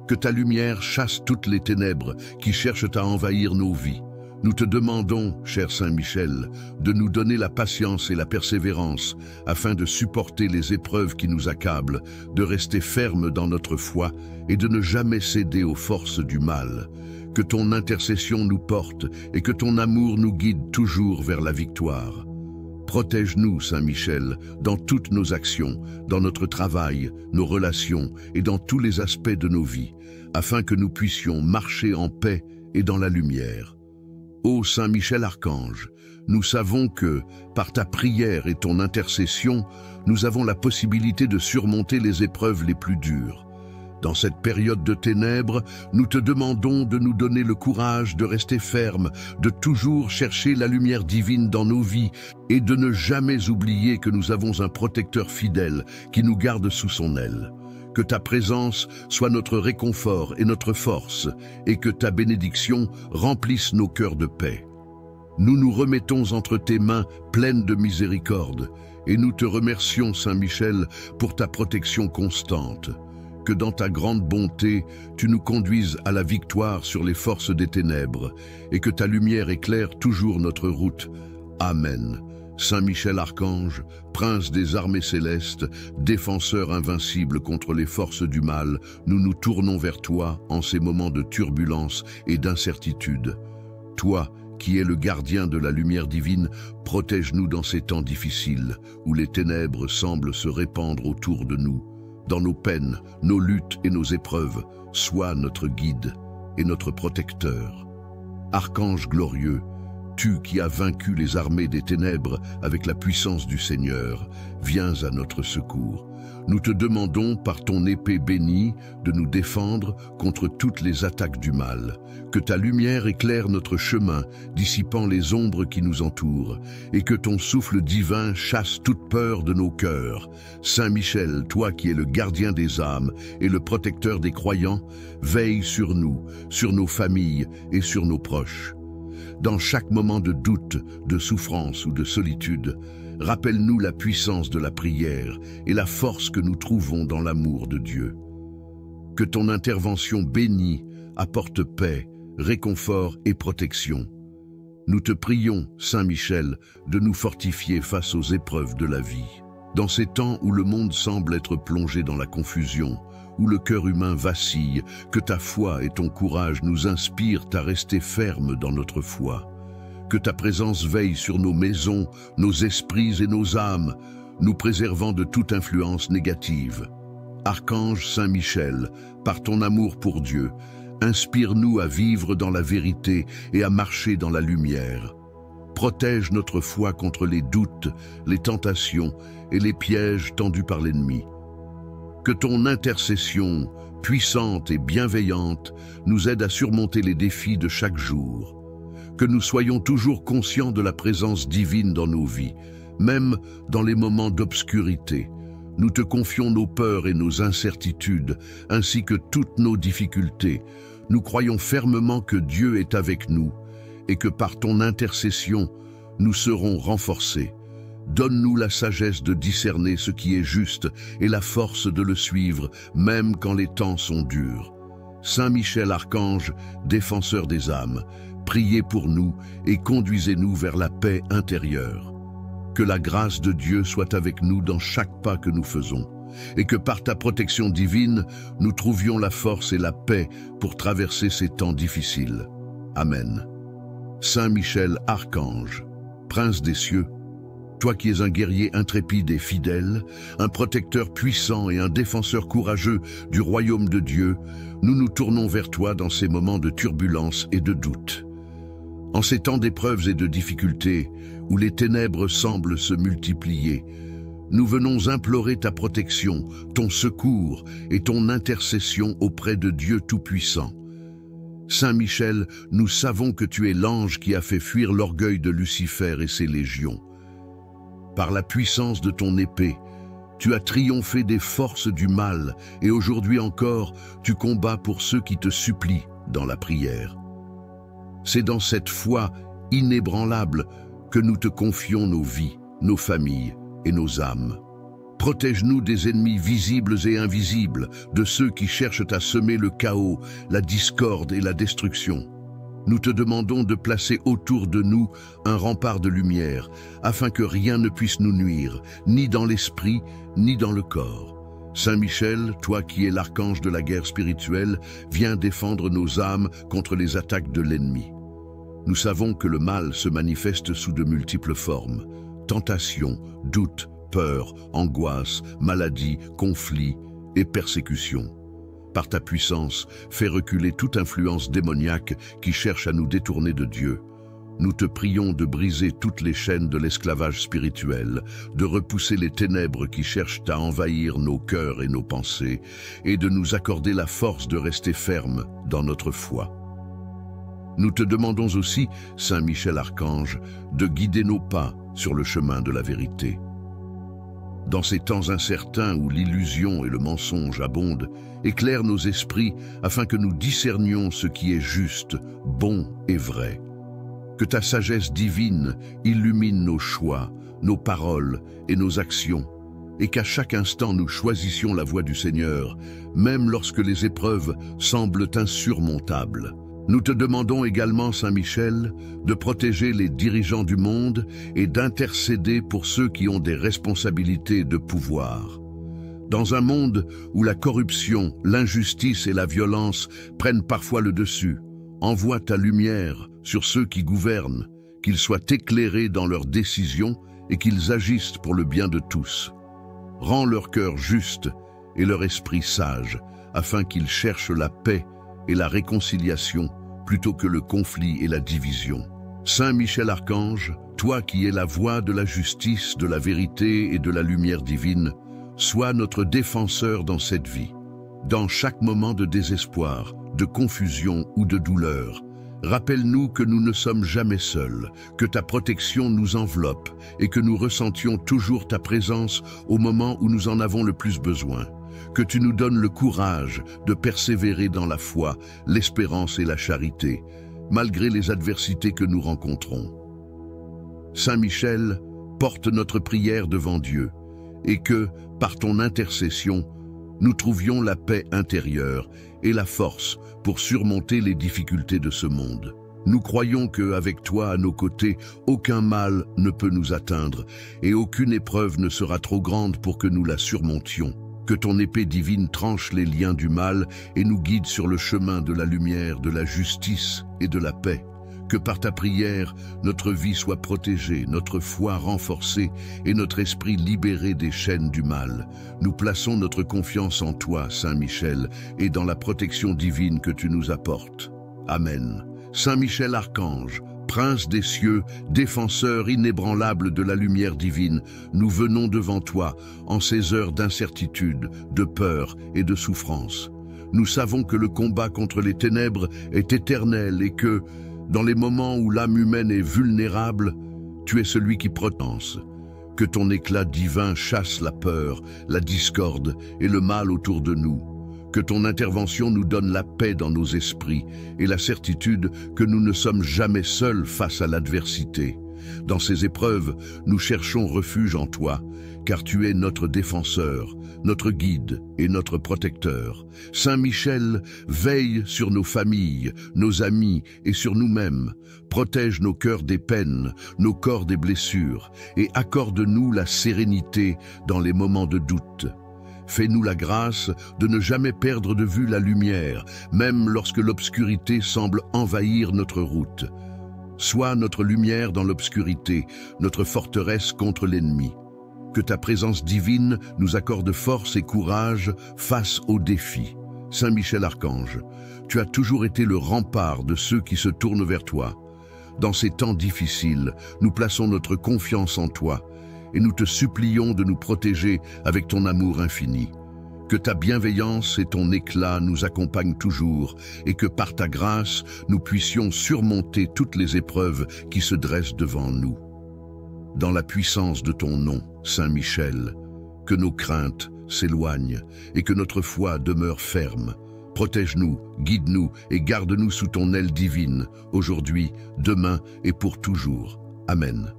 Que ta lumière chasse toutes les ténèbres qui cherchent à envahir nos vies. Nous te demandons, cher Saint Michel, de nous donner la patience et la persévérance afin de supporter les épreuves qui nous accablent, de rester fermes dans notre foi et de ne jamais céder aux forces du mal. Que ton intercession nous porte et que ton amour nous guide toujours vers la victoire. Protège-nous, Saint Michel, dans toutes nos actions, dans notre travail, nos relations et dans tous les aspects de nos vies, afin que nous puissions marcher en paix et dans la lumière. Ô Saint Michel Archange, nous savons que, par ta prière et ton intercession, nous avons la possibilité de surmonter les épreuves les plus dures. Dans cette période de ténèbres, nous te demandons de nous donner le courage de rester fermes, de toujours chercher la lumière divine dans nos vies et de ne jamais oublier que nous avons un protecteur fidèle qui nous garde sous son aile. Que ta présence soit notre réconfort et notre force, et que ta bénédiction remplisse nos cœurs de paix. Nous nous remettons entre tes mains pleines de miséricorde, et nous te remercions, Saint Michel, pour ta protection constante. Que dans ta grande bonté, tu nous conduises à la victoire sur les forces des ténèbres, et que ta lumière éclaire toujours notre route. Amen. Saint Michel Archange, prince des armées célestes, défenseur invincible contre les forces du mal, nous nous tournons vers toi en ces moments de turbulence et d'incertitude. Toi, qui es le gardien de la lumière divine, protège-nous dans ces temps difficiles, où les ténèbres semblent se répandre autour de nous. Dans nos peines, nos luttes et nos épreuves, sois notre guide et notre protecteur. Archange glorieux, tu qui as vaincu les armées des ténèbres avec la puissance du Seigneur, viens à notre secours. Nous te demandons par ton épée bénie de nous défendre contre toutes les attaques du mal. Que ta lumière éclaire notre chemin, dissipant les ombres qui nous entourent, et que ton souffle divin chasse toute peur de nos cœurs. Saint Michel, toi qui es le gardien des âmes et le protecteur des croyants, veille sur nous, sur nos familles et sur nos proches. Dans chaque moment de doute, de souffrance ou de solitude, rappelle-nous la puissance de la prière et la force que nous trouvons dans l'amour de Dieu. Que ton intervention bénie apporte paix, réconfort et protection. Nous te prions, Saint Michel, de nous fortifier face aux épreuves de la vie. Dans ces temps où le monde semble être plongé dans la confusion, où le cœur humain vacille, que ta foi et ton courage nous inspirent à rester fermes dans notre foi. Que ta présence veille sur nos maisons, nos esprits et nos âmes, nous préservant de toute influence négative. Archange Saint Michel, par ton amour pour Dieu, inspire-nous à vivre dans la vérité et à marcher dans la lumière. Protège notre foi contre les doutes, les tentations et les pièges tendus par l'ennemi. Que ton intercession, puissante et bienveillante, nous aide à surmonter les défis de chaque jour. Que nous soyons toujours conscients de la présence divine dans nos vies, même dans les moments d'obscurité. Nous te confions nos peurs et nos incertitudes, ainsi que toutes nos difficultés. Nous croyons fermement que Dieu est avec nous et que par ton intercession, nous serons renforcés. Donne-nous la sagesse de discerner ce qui est juste et la force de le suivre, même quand les temps sont durs. Saint Michel Archange, défenseur des âmes, priez pour nous et conduisez-nous vers la paix intérieure. Que la grâce de Dieu soit avec nous dans chaque pas que nous faisons, et que par ta protection divine, nous trouvions la force et la paix pour traverser ces temps difficiles. Amen. Saint Michel, archange, prince des cieux, toi qui es un guerrier intrépide et fidèle, un protecteur puissant et un défenseur courageux du royaume de Dieu, nous nous tournons vers toi dans ces moments de turbulence et de doute. En ces temps d'épreuves et de difficultés, où les ténèbres semblent se multiplier, nous venons implorer ta protection, ton secours et ton intercession auprès de Dieu Tout-Puissant. Saint Michel, nous savons que tu es l'ange qui a fait fuir l'orgueil de Lucifer et ses légions. Par la puissance de ton épée, tu as triomphé des forces du mal et aujourd'hui encore, tu combats pour ceux qui te supplient dans la prière. C'est dans cette foi inébranlable que nous te confions nos vies, nos familles et nos âmes. Protège-nous des ennemis visibles et invisibles, de ceux qui cherchent à semer le chaos, la discorde et la destruction. Nous te demandons de placer autour de nous un rempart de lumière, afin que rien ne puisse nous nuire, ni dans l'esprit, ni dans le corps. Saint Michel, toi qui es l'archange de la guerre spirituelle, viens défendre nos âmes contre les attaques de l'ennemi. Nous savons que le mal se manifeste sous de multiples formes: tentation, doute, peur, angoisse, maladie, conflit et persécution. Par ta puissance, fais reculer toute influence démoniaque qui cherche à nous détourner de Dieu. Nous te prions de briser toutes les chaînes de l'esclavage spirituel, de repousser les ténèbres qui cherchent à envahir nos cœurs et nos pensées, et de nous accorder la force de rester fermes dans notre foi. Nous te demandons aussi, Saint Michel Archange, de guider nos pas sur le chemin de la vérité. Dans ces temps incertains où l'illusion et le mensonge abondent, éclaire nos esprits afin que nous discernions ce qui est juste, bon et vrai. Que ta sagesse divine illumine nos choix, nos paroles et nos actions, et qu'à chaque instant nous choisissions la voie du Seigneur, même lorsque les épreuves semblent insurmontables. Nous te demandons également, Saint Michel, de protéger les dirigeants du monde et d'intercéder pour ceux qui ont des responsabilités de pouvoir. Dans un monde où la corruption, l'injustice et la violence prennent parfois le dessus, envoie ta lumière sur ceux qui gouvernent, qu'ils soient éclairés dans leurs décisions et qu'ils agissent pour le bien de tous. Rends leur cœur juste et leur esprit sage, afin qu'ils cherchent la paix et la réconciliation plutôt que le conflit et la division. Saint Michel Archange, toi qui es la voix de la justice, de la vérité et de la lumière divine, sois notre défenseur dans cette vie. Dans chaque moment de désespoir, de confusion ou de douleur, rappelle-nous que nous ne sommes jamais seuls, que ta protection nous enveloppe et que nous ressentions toujours ta présence au moment où nous en avons le plus besoin. Que tu nous donnes le courage de persévérer dans la foi, l'espérance et la charité, malgré les adversités que nous rencontrons. Saint Michel, porte notre prière devant Dieu, et que, par ton intercession, nous trouvions la paix intérieure et la force pour surmonter les difficultés de ce monde. Nous croyons qu'avec toi à nos côtés, aucun mal ne peut nous atteindre, et aucune épreuve ne sera trop grande pour que nous la surmontions. Que ton épée divine tranche les liens du mal et nous guide sur le chemin de la lumière, de la justice et de la paix. Que par ta prière, notre vie soit protégée, notre foi renforcée et notre esprit libéré des chaînes du mal. Nous plaçons notre confiance en toi, Saint Michel, et dans la protection divine que tu nous apportes. Amen. Saint Michel Archange, Prince des cieux, défenseur inébranlable de la lumière divine, nous venons devant toi en ces heures d'incertitude, de peur et de souffrance. Nous savons que le combat contre les ténèbres est éternel et que, dans les moments où l'âme humaine est vulnérable, tu es celui qui protège. Que ton éclat divin chasse la peur, la discorde et le mal autour de nous. Que ton intervention nous donne la paix dans nos esprits et la certitude que nous ne sommes jamais seuls face à l'adversité. Dans ces épreuves, nous cherchons refuge en toi, car tu es notre défenseur, notre guide et notre protecteur. Saint Michel, veille sur nos familles, nos amis et sur nous-mêmes. Protège nos cœurs des peines, nos corps des blessures, et accorde-nous la sérénité dans les moments de doute. Fais-nous la grâce de ne jamais perdre de vue la lumière, même lorsque l'obscurité semble envahir notre route. Sois notre lumière dans l'obscurité, notre forteresse contre l'ennemi. Que ta présence divine nous accorde force et courage face aux défis. Saint Michel Archange, tu as toujours été le rempart de ceux qui se tournent vers toi. Dans ces temps difficiles, nous plaçons notre confiance en toi et nous te supplions de nous protéger avec ton amour infini. Que ta bienveillance et ton éclat nous accompagnent toujours et que par ta grâce, nous puissions surmonter toutes les épreuves qui se dressent devant nous. Dans la puissance de ton nom, Saint Michel, que nos craintes s'éloignent et que notre foi demeure ferme. Protège-nous, guide-nous et garde-nous sous ton aile divine, aujourd'hui, demain et pour toujours. Amen.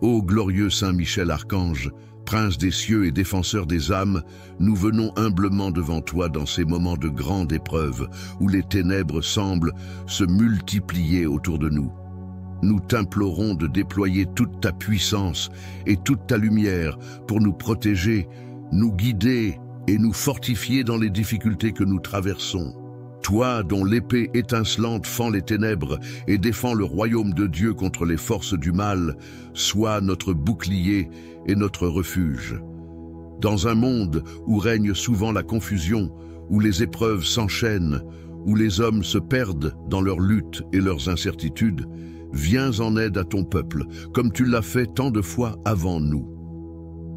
Ô glorieux Saint Michel Archange, Prince des cieux et défenseur des âmes, nous venons humblement devant toi dans ces moments de grande épreuve où les ténèbres semblent se multiplier autour de nous. Nous t'implorons de déployer toute ta puissance et toute ta lumière pour nous protéger, nous guider et nous fortifier dans les difficultés que nous traversons. Toi, dont l'épée étincelante fend les ténèbres et défend le royaume de Dieu contre les forces du mal, sois notre bouclier et notre refuge. Dans un monde où règne souvent la confusion, où les épreuves s'enchaînent, où les hommes se perdent dans leurs luttes et leurs incertitudes, viens en aide à ton peuple, comme tu l'as fait tant de fois avant nous.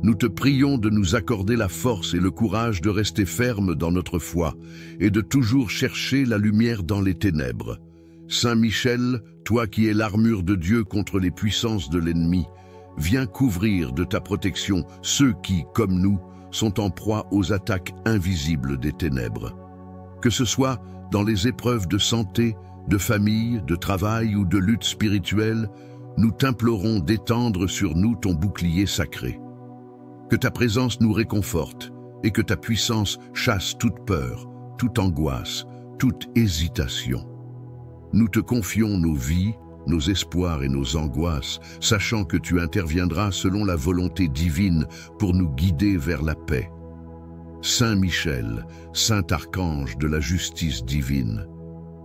Nous te prions de nous accorder la force et le courage de rester fermes dans notre foi et de toujours chercher la lumière dans les ténèbres. Saint Michel, toi qui es l'armure de Dieu contre les puissances de l'ennemi, viens couvrir de ta protection ceux qui, comme nous, sont en proie aux attaques invisibles des ténèbres. Que ce soit dans les épreuves de santé, de famille, de travail ou de lutte spirituelle, nous t'implorons d'étendre sur nous ton bouclier sacré. Que ta présence nous réconforte et que ta puissance chasse toute peur, toute angoisse, toute hésitation. Nous te confions nos vies, nos espoirs et nos angoisses, sachant que tu interviendras selon la volonté divine pour nous guider vers la paix. Saint Michel, Saint Archange de la justice divine,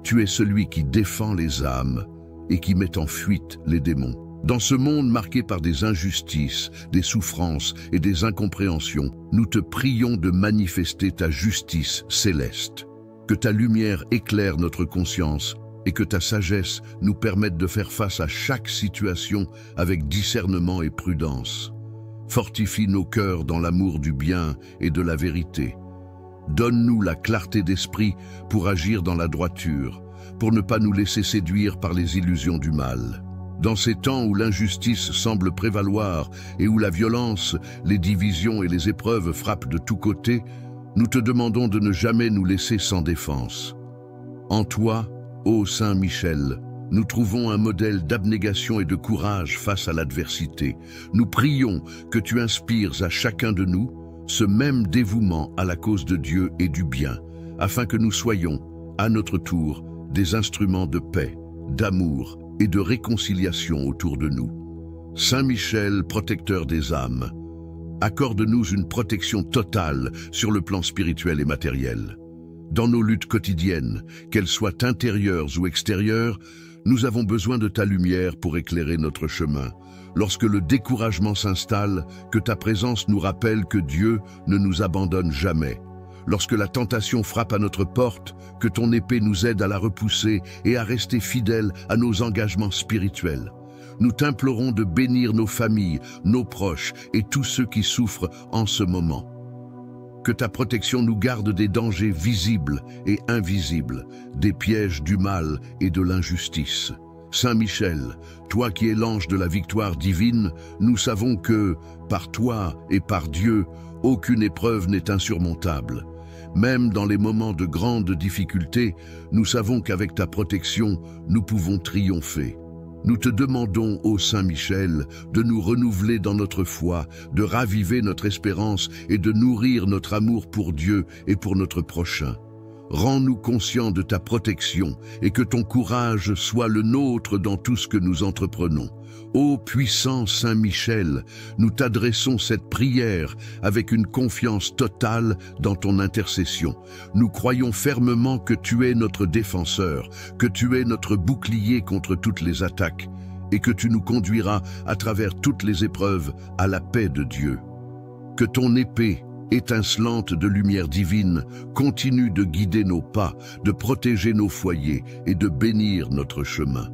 tu es celui qui défend les âmes et qui met en fuite les démons. Dans ce monde marqué par des injustices, des souffrances et des incompréhensions, nous te prions de manifester ta justice céleste. Que ta lumière éclaire notre conscience et que ta sagesse nous permette de faire face à chaque situation avec discernement et prudence. Fortifie nos cœurs dans l'amour du bien et de la vérité. Donne-nous la clarté d'esprit pour agir dans la droiture, pour ne pas nous laisser séduire par les illusions du mal. Dans ces temps où l'injustice semble prévaloir et où la violence, les divisions et les épreuves frappent de tous côtés, nous te demandons de ne jamais nous laisser sans défense. En toi, ô Saint Michel, nous trouvons un modèle d'abnégation et de courage face à l'adversité. Nous prions que tu inspires à chacun de nous ce même dévouement à la cause de Dieu et du bien, afin que nous soyons, à notre tour, des instruments de paix, d'amour et de réconciliation autour de nous. Saint Michel, protecteur des âmes, accorde-nous une protection totale sur le plan spirituel et matériel. Dans nos luttes quotidiennes, qu'elles soient intérieures ou extérieures, nous avons besoin de ta lumière pour éclairer notre chemin. Lorsque le découragement s'installe, que ta présence nous rappelle que Dieu ne nous abandonne jamais. Lorsque la tentation frappe à notre porte, que ton épée nous aide à la repousser et à rester fidèles à nos engagements spirituels. Nous t'implorons de bénir nos familles, nos proches et tous ceux qui souffrent en ce moment. Que ta protection nous garde des dangers visibles et invisibles, des pièges du mal et de l'injustice. Saint Michel, toi qui es l'ange de la victoire divine, nous savons que, par toi et par Dieu, aucune épreuve n'est insurmontable. Même dans les moments de grande difficulté, nous savons qu'avec ta protection, nous pouvons triompher. Nous te demandons, ô Saint Michel, de nous renouveler dans notre foi, de raviver notre espérance et de nourrir notre amour pour Dieu et pour notre prochain. Rends-nous conscients de ta protection et que ton courage soit le nôtre dans tout ce que nous entreprenons. Ô puissant Saint Michel, nous t'adressons cette prière avec une confiance totale dans ton intercession. Nous croyons fermement que tu es notre défenseur, que tu es notre bouclier contre toutes les attaques, et que tu nous conduiras à travers toutes les épreuves à la paix de Dieu. Que ton épée, étincelante de lumière divine, continue de guider nos pas, de protéger nos foyers et de bénir notre chemin.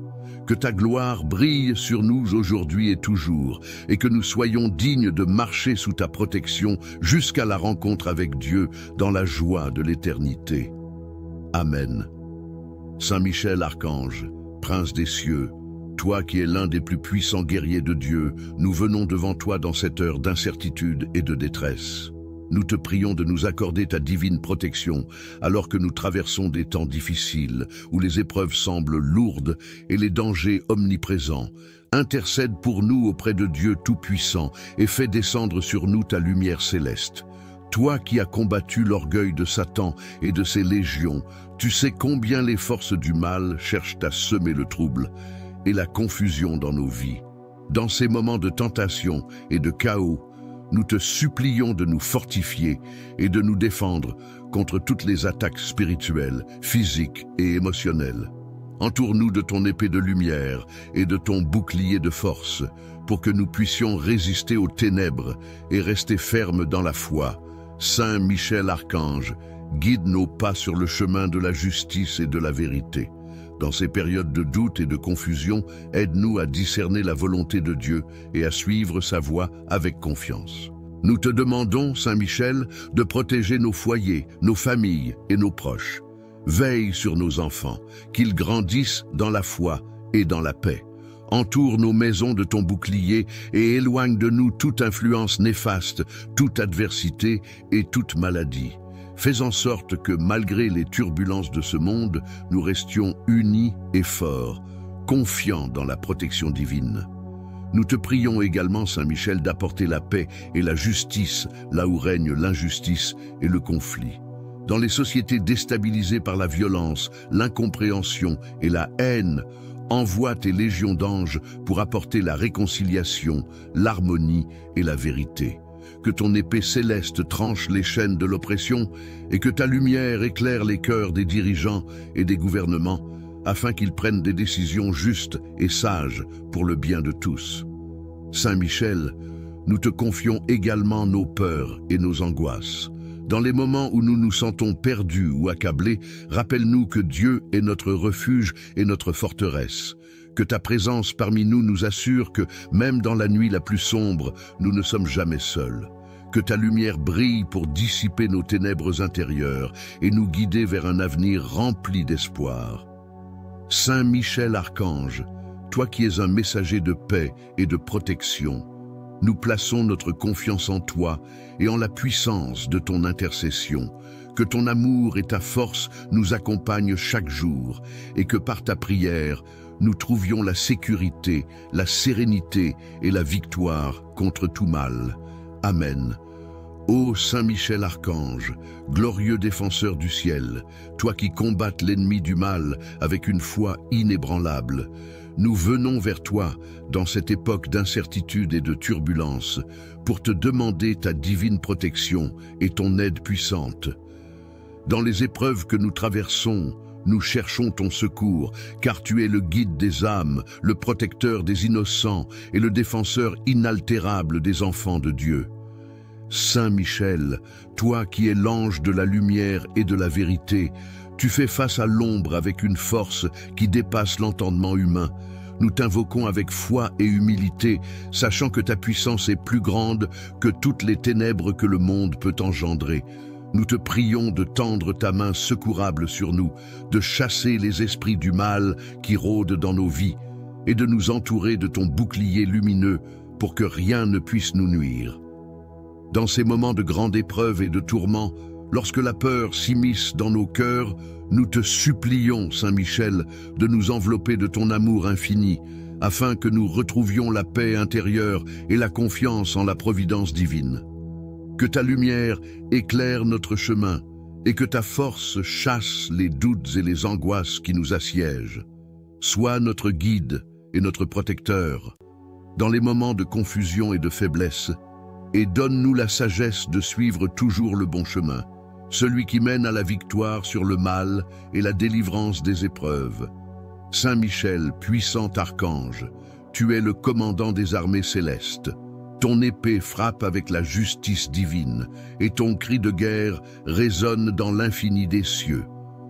Que ta gloire brille sur nous aujourd'hui et toujours, et que nous soyons dignes de marcher sous ta protection jusqu'à la rencontre avec Dieu dans la joie de l'éternité. Amen. Saint Michel Archange, Prince des cieux, toi qui es l'un des plus puissants guerriers de Dieu, nous venons devant toi dans cette heure d'incertitude et de détresse. Nous te prions de nous accorder ta divine protection alors que nous traversons des temps difficiles où les épreuves semblent lourdes et les dangers omniprésents. Intercède pour nous auprès de Dieu Tout-Puissant et fais descendre sur nous ta lumière céleste. Toi qui as combattu l'orgueil de Satan et de ses légions, tu sais combien les forces du mal cherchent à semer le trouble et la confusion dans nos vies. Dans ces moments de tentation et de chaos, nous te supplions de nous fortifier et de nous défendre contre toutes les attaques spirituelles, physiques et émotionnelles. Entoure-nous de ton épée de lumière et de ton bouclier de force pour que nous puissions résister aux ténèbres et rester fermes dans la foi. Saint Michel Archange, guide nos pas sur le chemin de la justice et de la vérité. Dans ces périodes de doute et de confusion, aide-nous à discerner la volonté de Dieu et à suivre sa voie avec confiance. Nous te demandons, Saint Michel, de protéger nos foyers, nos familles et nos proches. Veille sur nos enfants, qu'ils grandissent dans la foi et dans la paix. Entoure nos maisons de ton bouclier et éloigne de nous toute influence néfaste, toute adversité et toute maladie. Fais en sorte que, malgré les turbulences de ce monde, nous restions unis et forts, confiants dans la protection divine. Nous te prions également, Saint Michel, d'apporter la paix et la justice là où règne l'injustice et le conflit. Dans les sociétés déstabilisées par la violence, l'incompréhension et la haine, envoie tes légions d'anges pour apporter la réconciliation, l'harmonie et la vérité. Que ton épée céleste tranche les chaînes de l'oppression et que ta lumière éclaire les cœurs des dirigeants et des gouvernements afin qu'ils prennent des décisions justes et sages pour le bien de tous. Saint Michel, nous te confions également nos peurs et nos angoisses. Dans les moments où nous nous sentons perdus ou accablés, rappelle-nous que Dieu est notre refuge et notre forteresse. Que ta présence parmi nous nous assure que, même dans la nuit la plus sombre, nous ne sommes jamais seuls. Que ta lumière brille pour dissiper nos ténèbres intérieures et nous guider vers un avenir rempli d'espoir. Saint Michel Archange, toi qui es un messager de paix et de protection, nous plaçons notre confiance en toi et en la puissance de ton intercession. Que ton amour et ta force nous accompagnent chaque jour et que par ta prière, nous trouvions la sécurité, la sérénité et la victoire contre tout mal. Amen. Ô Saint Michel Archange, glorieux défenseur du ciel, toi qui combattes l'ennemi du mal avec une foi inébranlable, nous venons vers toi dans cette époque d'incertitude et de turbulence pour te demander ta divine protection et ton aide puissante. Dans les épreuves que nous traversons, nous cherchons ton secours, car tu es le guide des âmes, le protecteur des innocents et le défenseur inaltérable des enfants de Dieu. Saint Michel, toi qui es l'ange de la lumière et de la vérité, tu fais face à l'ombre avec une force qui dépasse l'entendement humain. Nous t'invoquons avec foi et humilité, sachant que ta puissance est plus grande que toutes les ténèbres que le monde peut engendrer. Nous te prions de tendre ta main secourable sur nous, de chasser les esprits du mal qui rôdent dans nos vies et de nous entourer de ton bouclier lumineux pour que rien ne puisse nous nuire. Dans ces moments de grande épreuve et de tourment, lorsque la peur s'immisce dans nos cœurs, nous te supplions, Saint Michel, de nous envelopper de ton amour infini, afin que nous retrouvions la paix intérieure et la confiance en la providence divine. Que ta lumière éclaire notre chemin et que ta force chasse les doutes et les angoisses qui nous assiègent. Sois notre guide et notre protecteur. dans les moments de confusion et de faiblesse, et donne-nous la sagesse de suivre toujours le bon chemin, celui qui mène à la victoire sur le mal et la délivrance des épreuves. Saint Michel, puissant archange, tu es le commandant des armées célestes. Ton épée frappe avec la justice divine, et ton cri de guerre résonne dans l'infini des cieux.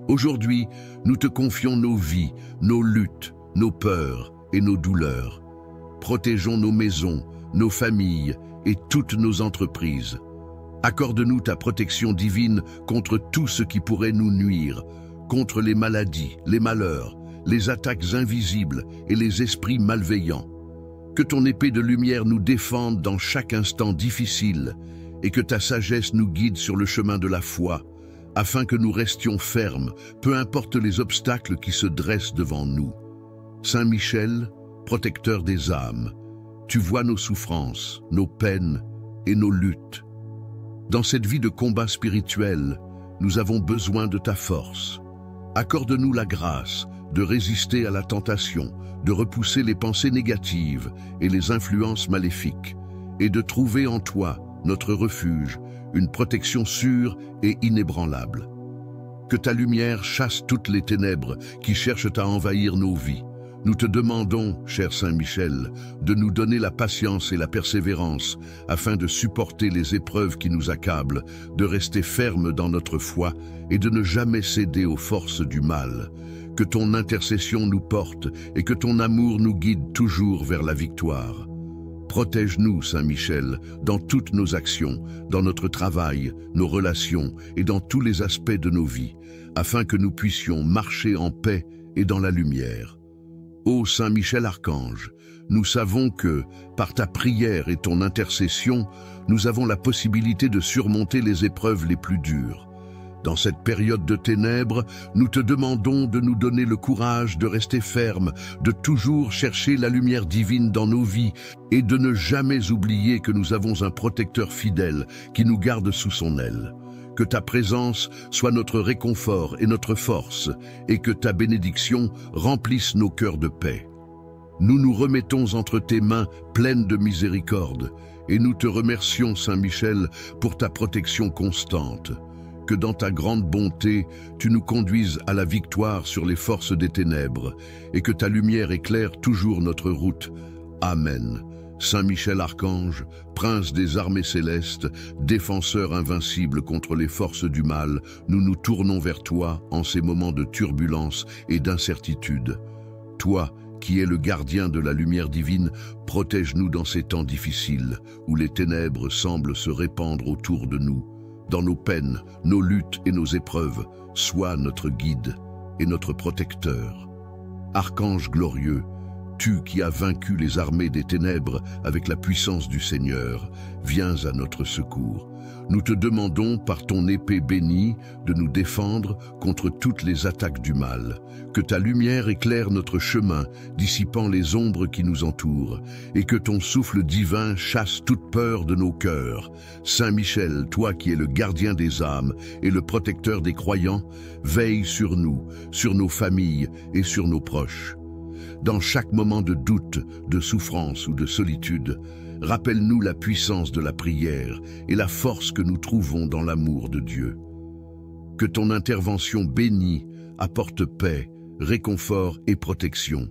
Aujourd'hui, nous te confions nos vies, nos luttes, nos peurs et nos douleurs. Protégeons nos maisons, nos familles et toutes nos entreprises. Accorde-nous ta protection divine contre tout ce qui pourrait nous nuire, contre les maladies, les malheurs, les attaques invisibles et les esprits malveillants. Que ton épée de lumière nous défende dans chaque instant difficile et que ta sagesse nous guide sur le chemin de la foi, afin que nous restions fermes, peu importe les obstacles qui se dressent devant nous. Saint Michel, protecteur des âmes, tu vois nos souffrances, nos peines et nos luttes. Dans cette vie de combat spirituel, nous avons besoin de ta force. Accorde-nous la grâce de résister à la tentation, de repousser les pensées négatives et les influences maléfiques, et de trouver en toi, notre refuge, une protection sûre et inébranlable. Que ta lumière chasse toutes les ténèbres qui cherchent à envahir nos vies. Nous te demandons, cher Saint Michel, de nous donner la patience et la persévérance afin de supporter les épreuves qui nous accablent, de rester fermes dans notre foi et de ne jamais céder aux forces du mal. Que ton intercession nous porte et que ton amour nous guide toujours vers la victoire. Protège-nous, Saint Michel, dans toutes nos actions, dans notre travail, nos relations et dans tous les aspects de nos vies, afin que nous puissions marcher en paix et dans la lumière. Ô Saint Michel Archange, nous savons que, par ta prière et ton intercession, nous avons la possibilité de surmonter les épreuves les plus dures. Dans cette période de ténèbres, nous te demandons de nous donner le courage de rester fermes, de toujours chercher la lumière divine dans nos vies et de ne jamais oublier que nous avons un protecteur fidèle qui nous garde sous son aile. Que ta présence soit notre réconfort et notre force, et que ta bénédiction remplisse nos cœurs de paix. Nous nous remettons entre tes mains pleines de miséricorde, et nous te remercions, Saint Michel, pour ta protection constante. Que dans ta grande bonté, tu nous conduises à la victoire sur les forces des ténèbres, et que ta lumière éclaire toujours notre route. Amen. Saint Michel Archange, prince des armées célestes, défenseur invincible contre les forces du mal, nous nous tournons vers toi en ces moments de turbulence et d'incertitude. Toi, qui es le gardien de la lumière divine, protège-nous dans ces temps difficiles, où les ténèbres semblent se répandre autour de nous. Dans nos peines, nos luttes et nos épreuves, sois notre guide et notre protecteur. Archange glorieux, tu qui as vaincu les armées des ténèbres avec la puissance du Seigneur, viens à notre secours. Nous te demandons par ton épée bénie de nous défendre contre toutes les attaques du mal. Que ta lumière éclaire notre chemin, dissipant les ombres qui nous entourent, et que ton souffle divin chasse toute peur de nos cœurs. Saint Michel, toi qui es le gardien des âmes et le protecteur des croyants, veille sur nous, sur nos familles et sur nos proches. Dans chaque moment de doute, de souffrance ou de solitude, rappelle-nous la puissance de la prière et la force que nous trouvons dans l'amour de Dieu. Que ton intervention bénie apporte paix, réconfort et protection.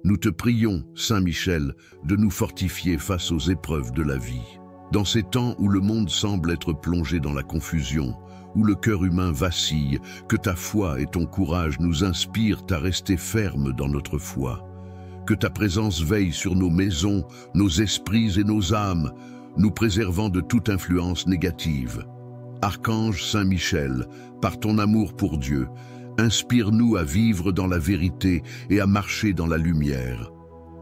Nous te prions, Saint Michel, de nous fortifier face aux épreuves de la vie. Dans ces temps où le monde semble être plongé dans la confusion, où le cœur humain vacille, que ta foi et ton courage nous inspirent à rester fermes dans notre foi. Que ta présence veille sur nos maisons, nos esprits et nos âmes, nous préservant de toute influence négative. Archange Saint Michel, par ton amour pour Dieu, inspire-nous à vivre dans la vérité et à marcher dans la lumière.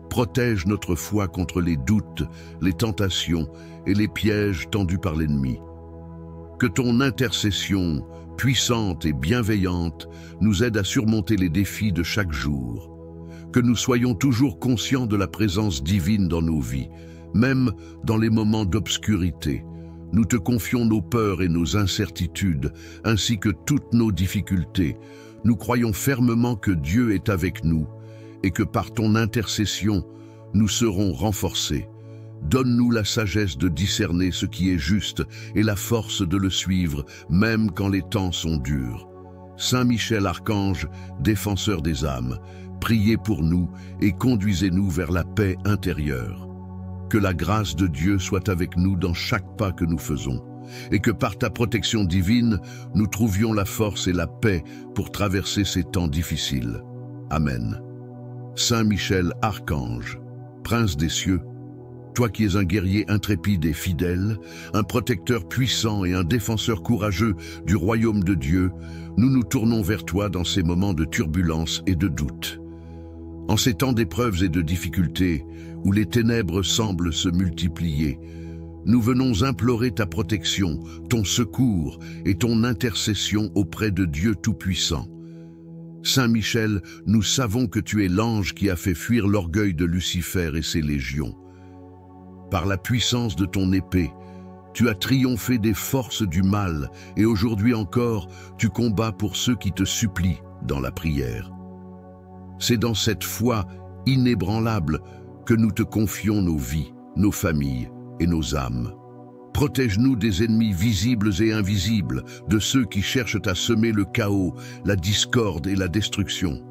Protège notre foi contre les doutes, les tentations et les pièges tendus par l'ennemi. Que ton intercession, puissante et bienveillante, nous aide à surmonter les défis de chaque jour. Que nous soyons toujours conscients de la présence divine dans nos vies, même dans les moments d'obscurité. Nous te confions nos peurs et nos incertitudes, ainsi que toutes nos difficultés. Nous croyons fermement que Dieu est avec nous et que par ton intercession, nous serons renforcés. Donne-nous la sagesse de discerner ce qui est juste et la force de le suivre, même quand les temps sont durs. Saint Michel Archange, défenseur des âmes, priez pour nous et conduisez-nous vers la paix intérieure. Que la grâce de Dieu soit avec nous dans chaque pas que nous faisons, et que par ta protection divine, nous trouvions la force et la paix pour traverser ces temps difficiles. Amen. Saint Michel Archange, Prince des cieux, toi qui es un guerrier intrépide et fidèle, un protecteur puissant et un défenseur courageux du royaume de Dieu, nous nous tournons vers toi dans ces moments de turbulence et de doute. En ces temps d'épreuves et de difficultés, où les ténèbres semblent se multiplier, nous venons implorer ta protection, ton secours et ton intercession auprès de Dieu Tout-Puissant. Saint Michel, nous savons que tu es l'ange qui a fait fuir l'orgueil de Lucifer et ses légions. Par la puissance de ton épée, tu as triomphé des forces du mal et aujourd'hui encore, tu combats pour ceux qui te supplient dans la prière. C'est dans cette foi inébranlable que nous te confions nos vies, nos familles et nos âmes. Protège-nous des ennemis visibles et invisibles, de ceux qui cherchent à semer le chaos, la discorde et la destruction.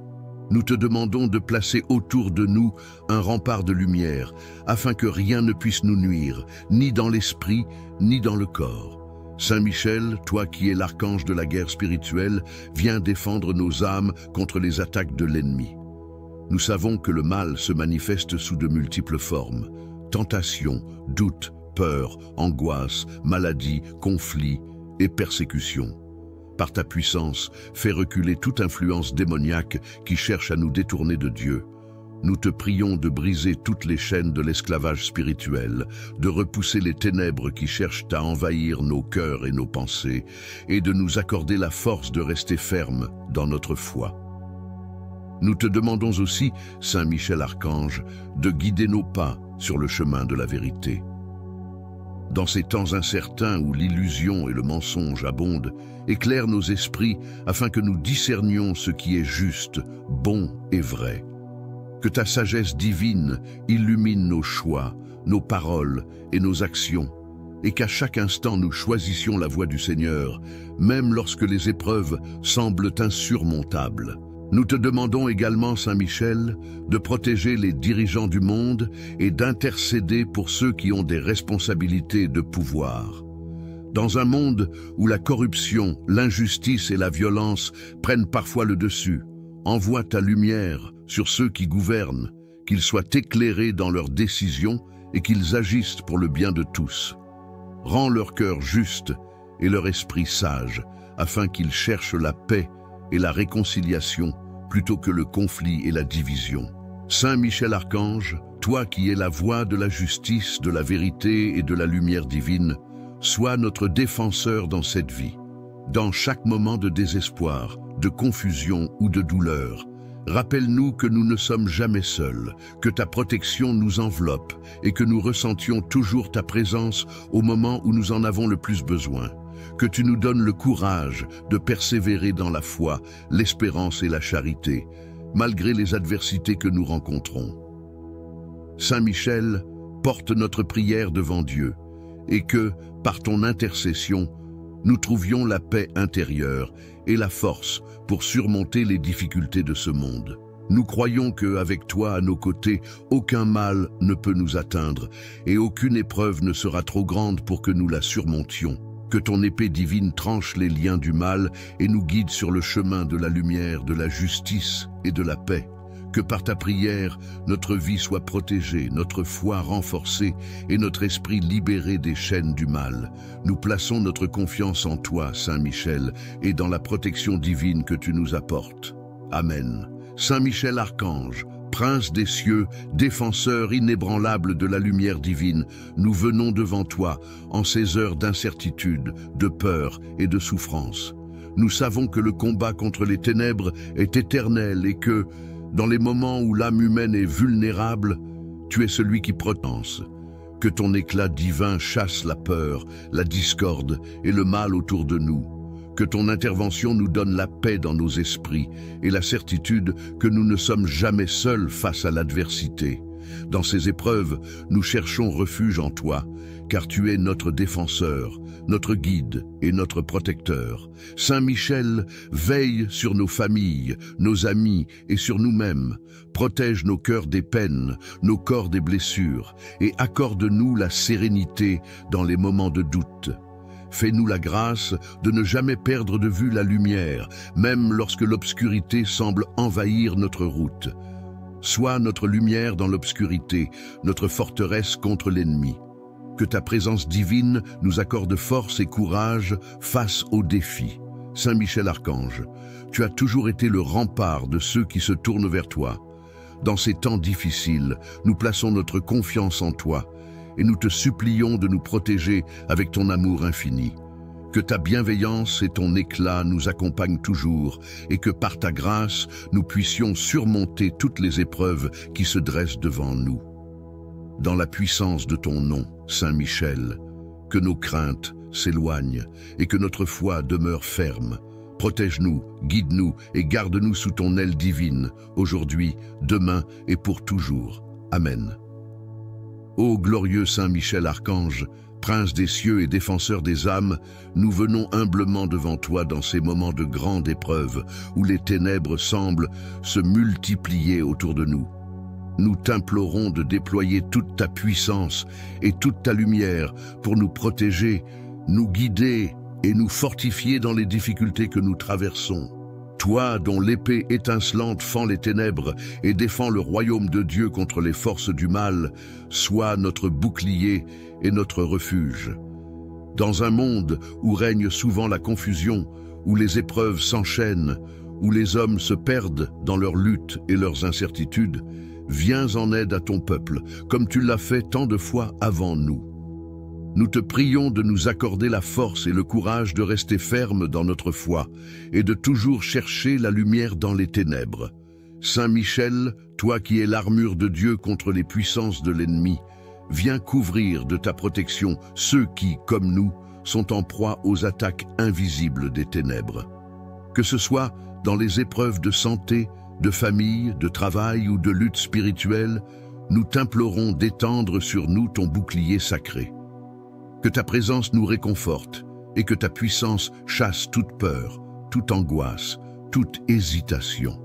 Nous te demandons de placer autour de nous un rempart de lumière, afin que rien ne puisse nous nuire, ni dans l'esprit, ni dans le corps. Saint Michel, toi qui es l'archange de la guerre spirituelle, viens défendre nos âmes contre les attaques de l'ennemi. Nous savons que le mal se manifeste sous de multiples formes: tentation, doute, peur, angoisse, maladie, conflit et persécution. Par ta puissance, fais reculer toute influence démoniaque qui cherche à nous détourner de Dieu. Nous te prions de briser toutes les chaînes de l'esclavage spirituel, de repousser les ténèbres qui cherchent à envahir nos cœurs et nos pensées, et de nous accorder la force de rester fermes dans notre foi. Nous te demandons aussi, Saint Michel Archange, de guider nos pas sur le chemin de la vérité. Dans ces temps incertains où l'illusion et le mensonge abondent, éclaire nos esprits afin que nous discernions ce qui est juste, bon et vrai. Que ta sagesse divine illumine nos choix, nos paroles et nos actions, et qu'à chaque instant nous choisissions la voie du Seigneur, même lorsque les épreuves semblent insurmontables. Nous te demandons également, Saint Michel, de protéger les dirigeants du monde et d'intercéder pour ceux qui ont des responsabilités de pouvoir. Dans un monde où la corruption, l'injustice et la violence prennent parfois le dessus, envoie ta lumière sur ceux qui gouvernent, qu'ils soient éclairés dans leurs décisions et qu'ils agissent pour le bien de tous. Rends leur cœur juste et leur esprit sage, afin qu'ils cherchent la paix et la réconciliation plutôt que le conflit et la division. Saint Michel Archange, toi qui es la voix de la justice, de la vérité et de la lumière divine, sois notre défenseur dans cette vie. Dans chaque moment de désespoir, de confusion ou de douleur, rappelle-nous que nous ne sommes jamais seuls, que ta protection nous enveloppe et que nous ressentions toujours ta présence au moment où nous en avons le plus besoin. Que tu nous donnes le courage de persévérer dans la foi, l'espérance et la charité, malgré les adversités que nous rencontrons. Saint Michel, porte notre prière devant Dieu, et que, par ton intercession, nous trouvions la paix intérieure et la force pour surmonter les difficultés de ce monde. Nous croyons qu'avec toi à nos côtés, aucun mal ne peut nous atteindre, et aucune épreuve ne sera trop grande pour que nous la surmontions. Que ton épée divine tranche les liens du mal et nous guide sur le chemin de la lumière, de la justice et de la paix. Que par ta prière, notre vie soit protégée, notre foi renforcée et notre esprit libéré des chaînes du mal. Nous plaçons notre confiance en toi, Saint Michel, et dans la protection divine que tu nous apportes. Amen. Saint Michel Archange, Prince des cieux, défenseur inébranlable de la lumière divine, nous venons devant toi en ces heures d'incertitude, de peur et de souffrance. Nous savons que le combat contre les ténèbres est éternel et que, dans les moments où l'âme humaine est vulnérable, tu es celui qui protège. Que ton éclat divin chasse la peur, la discorde et le mal autour de nous. Que ton intervention nous donne la paix dans nos esprits et la certitude que nous ne sommes jamais seuls face à l'adversité. Dans ces épreuves, nous cherchons refuge en toi, car tu es notre défenseur, notre guide et notre protecteur. Saint Michel, veille sur nos familles, nos amis et sur nous-mêmes. Protège nos cœurs des peines, nos corps des blessures, et accorde-nous la sérénité dans les moments de doute. Fais-nous la grâce de ne jamais perdre de vue la lumière, même lorsque l'obscurité semble envahir notre route. Sois notre lumière dans l'obscurité, notre forteresse contre l'ennemi. Que ta présence divine nous accorde force et courage face aux défis. Saint Michel Archange, tu as toujours été le rempart de ceux qui se tournent vers toi. Dans ces temps difficiles, nous plaçons notre confiance en toi et nous te supplions de nous protéger avec ton amour infini. Que ta bienveillance et ton éclat nous accompagnent toujours et que par ta grâce, nous puissions surmonter toutes les épreuves qui se dressent devant nous. Dans la puissance de ton nom, Saint Michel, que nos craintes s'éloignent et que notre foi demeure ferme. Protège-nous, guide-nous et garde-nous sous ton aile divine, aujourd'hui, demain et pour toujours. Amen. Ô glorieux Saint Michel Archange, Prince des cieux et défenseur des âmes, nous venons humblement devant toi dans ces moments de grande épreuve où les ténèbres semblent se multiplier autour de nous. Nous t'implorons de déployer toute ta puissance et toute ta lumière pour nous protéger, nous guider et nous fortifier dans les difficultés que nous traversons. Toi, dont l'épée étincelante fend les ténèbres et défend le royaume de Dieu contre les forces du mal, sois notre bouclier et notre refuge. Dans un monde où règne souvent la confusion, où les épreuves s'enchaînent, où les hommes se perdent dans leurs luttes et leurs incertitudes, viens en aide à ton peuple, comme tu l'as fait tant de fois avant nous. Nous te prions de nous accorder la force et le courage de rester fermes dans notre foi et de toujours chercher la lumière dans les ténèbres. Saint Michel, toi qui es l'armure de Dieu contre les puissances de l'ennemi, viens couvrir de ta protection ceux qui, comme nous, sont en proie aux attaques invisibles des ténèbres. Que ce soit dans les épreuves de santé, de famille, de travail ou de lutte spirituelle, nous t'implorons d'étendre sur nous ton bouclier sacré. Que ta présence nous réconforte et que ta puissance chasse toute peur, toute angoisse, toute hésitation.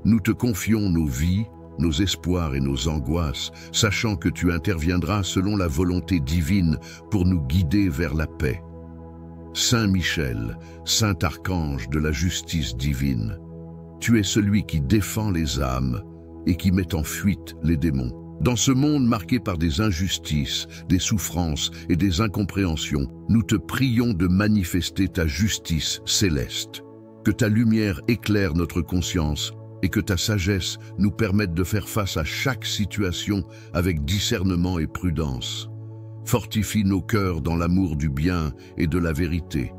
Nous te confions nos vies, nos espoirs et nos angoisses, sachant que tu interviendras selon la volonté divine pour nous guider vers la paix. Saint Michel, Saint Archange de la justice divine, tu es celui qui défend les âmes et qui met en fuite les démons. Dans ce monde marqué par des injustices, des souffrances et des incompréhensions, nous te prions de manifester ta justice céleste. Que ta lumière éclaire notre conscience et que ta sagesse nous permette de faire face à chaque situation avec discernement et prudence. Fortifie nos cœurs dans l'amour du bien et de la vérité.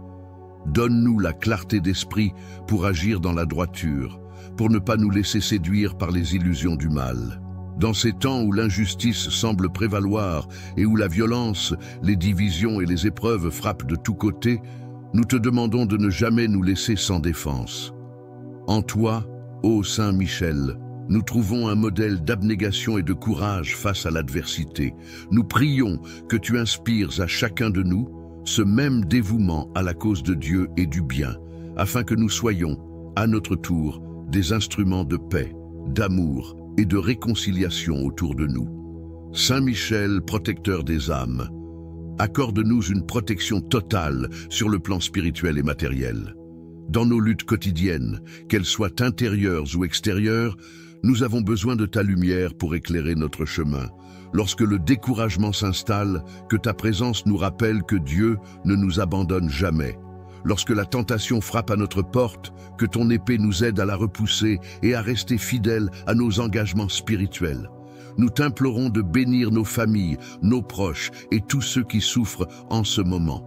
Donne-nous la clarté d'esprit pour agir dans la droiture, pour ne pas nous laisser séduire par les illusions du mal. Dans ces temps où l'injustice semble prévaloir et où la violence, les divisions et les épreuves frappent de tous côtés, nous te demandons de ne jamais nous laisser sans défense. En toi, ô Saint Michel, nous trouvons un modèle d'abnégation et de courage face à l'adversité. Nous prions que tu inspires à chacun de nous ce même dévouement à la cause de Dieu et du bien, afin que nous soyons, à notre tour, des instruments de paix, d'amour et de réconciliation autour de nous. Saint Michel, protecteur des âmes, accorde-nous une protection totale sur le plan spirituel et matériel. Dans nos luttes quotidiennes, qu'elles soient intérieures ou extérieures, nous avons besoin de ta lumière pour éclairer notre chemin. Lorsque le découragement s'installe, que ta présence nous rappelle que Dieu ne nous abandonne jamais. Lorsque la tentation frappe à notre porte, que ton épée nous aide à la repousser et à rester fidèles à nos engagements spirituels. Nous t'implorons de bénir nos familles, nos proches et tous ceux qui souffrent en ce moment.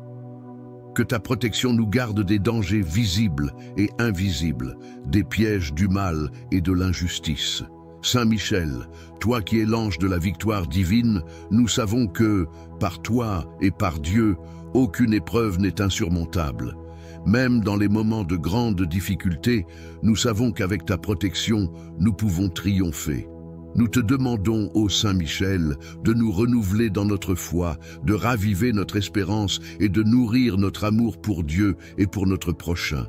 Que ta protection nous garde des dangers visibles et invisibles, des pièges du mal et de l'injustice. Saint Michel, toi qui es l'ange de la victoire divine, nous savons que, par toi et par Dieu, aucune épreuve n'est insurmontable. Même dans les moments de grande difficulté, nous savons qu'avec ta protection, nous pouvons triompher. Nous te demandons, ô Saint Michel, de nous renouveler dans notre foi, de raviver notre espérance et de nourrir notre amour pour Dieu et pour notre prochain.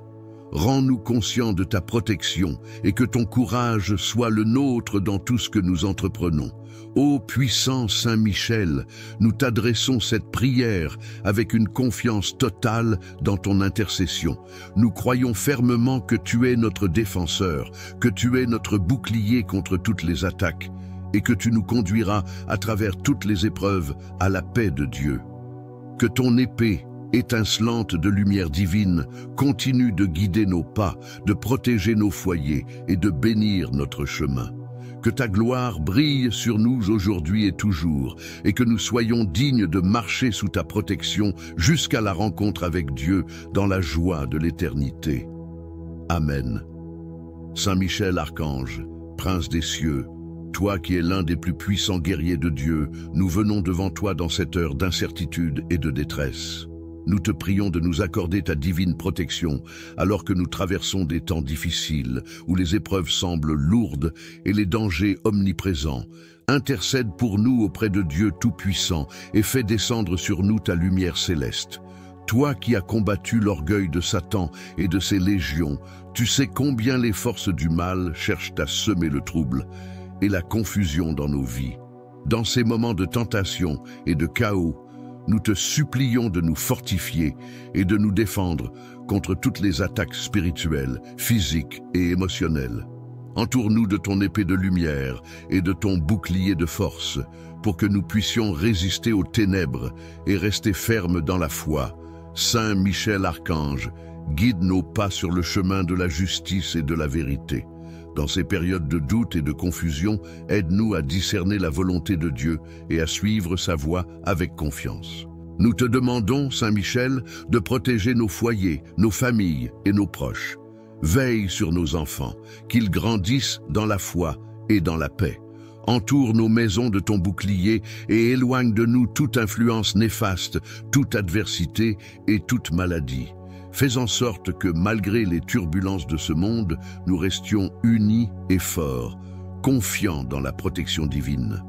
Rends-nous conscients de ta protection et que ton courage soit le nôtre dans tout ce que nous entreprenons. Ô puissant Saint Michel, nous t'adressons cette prière avec une confiance totale dans ton intercession. Nous croyons fermement que tu es notre défenseur, que tu es notre bouclier contre toutes les attaques et que tu nous conduiras à travers toutes les épreuves à la paix de Dieu. Que ton épée, étincelante de lumière divine, continue de guider nos pas, de protéger nos foyers et de bénir notre chemin. Que ta gloire brille sur nous aujourd'hui et toujours, et que nous soyons dignes de marcher sous ta protection jusqu'à la rencontre avec Dieu dans la joie de l'éternité. Amen. Saint Michel Archange, Prince des cieux, toi qui es l'un des plus puissants guerriers de Dieu, nous venons devant toi dans cette heure d'incertitude et de détresse. Nous te prions de nous accorder ta divine protection alors que nous traversons des temps difficiles où les épreuves semblent lourdes et les dangers omniprésents. Intercède pour nous auprès de Dieu Tout-Puissant et fais descendre sur nous ta lumière céleste. Toi qui as combattu l'orgueil de Satan et de ses légions, tu sais combien les forces du mal cherchent à semer le trouble et la confusion dans nos vies. Dans ces moments de tentation et de chaos, nous te supplions de nous fortifier et de nous défendre contre toutes les attaques spirituelles, physiques et émotionnelles. Entoure-nous de ton épée de lumière et de ton bouclier de force pour que nous puissions résister aux ténèbres et rester fermes dans la foi. Saint Michel Archange, guide nos pas sur le chemin de la justice et de la vérité. Dans ces périodes de doute et de confusion, aide-nous à discerner la volonté de Dieu et à suivre sa voie avec confiance. Nous te demandons, Saint Michel, de protéger nos foyers, nos familles et nos proches. Veille sur nos enfants, qu'ils grandissent dans la foi et dans la paix. Entoure nos maisons de ton bouclier et éloigne de nous toute influence néfaste, toute adversité et toute maladie. Fais en sorte que, malgré les turbulences de ce monde, nous restions unis et forts, confiants dans la protection divine.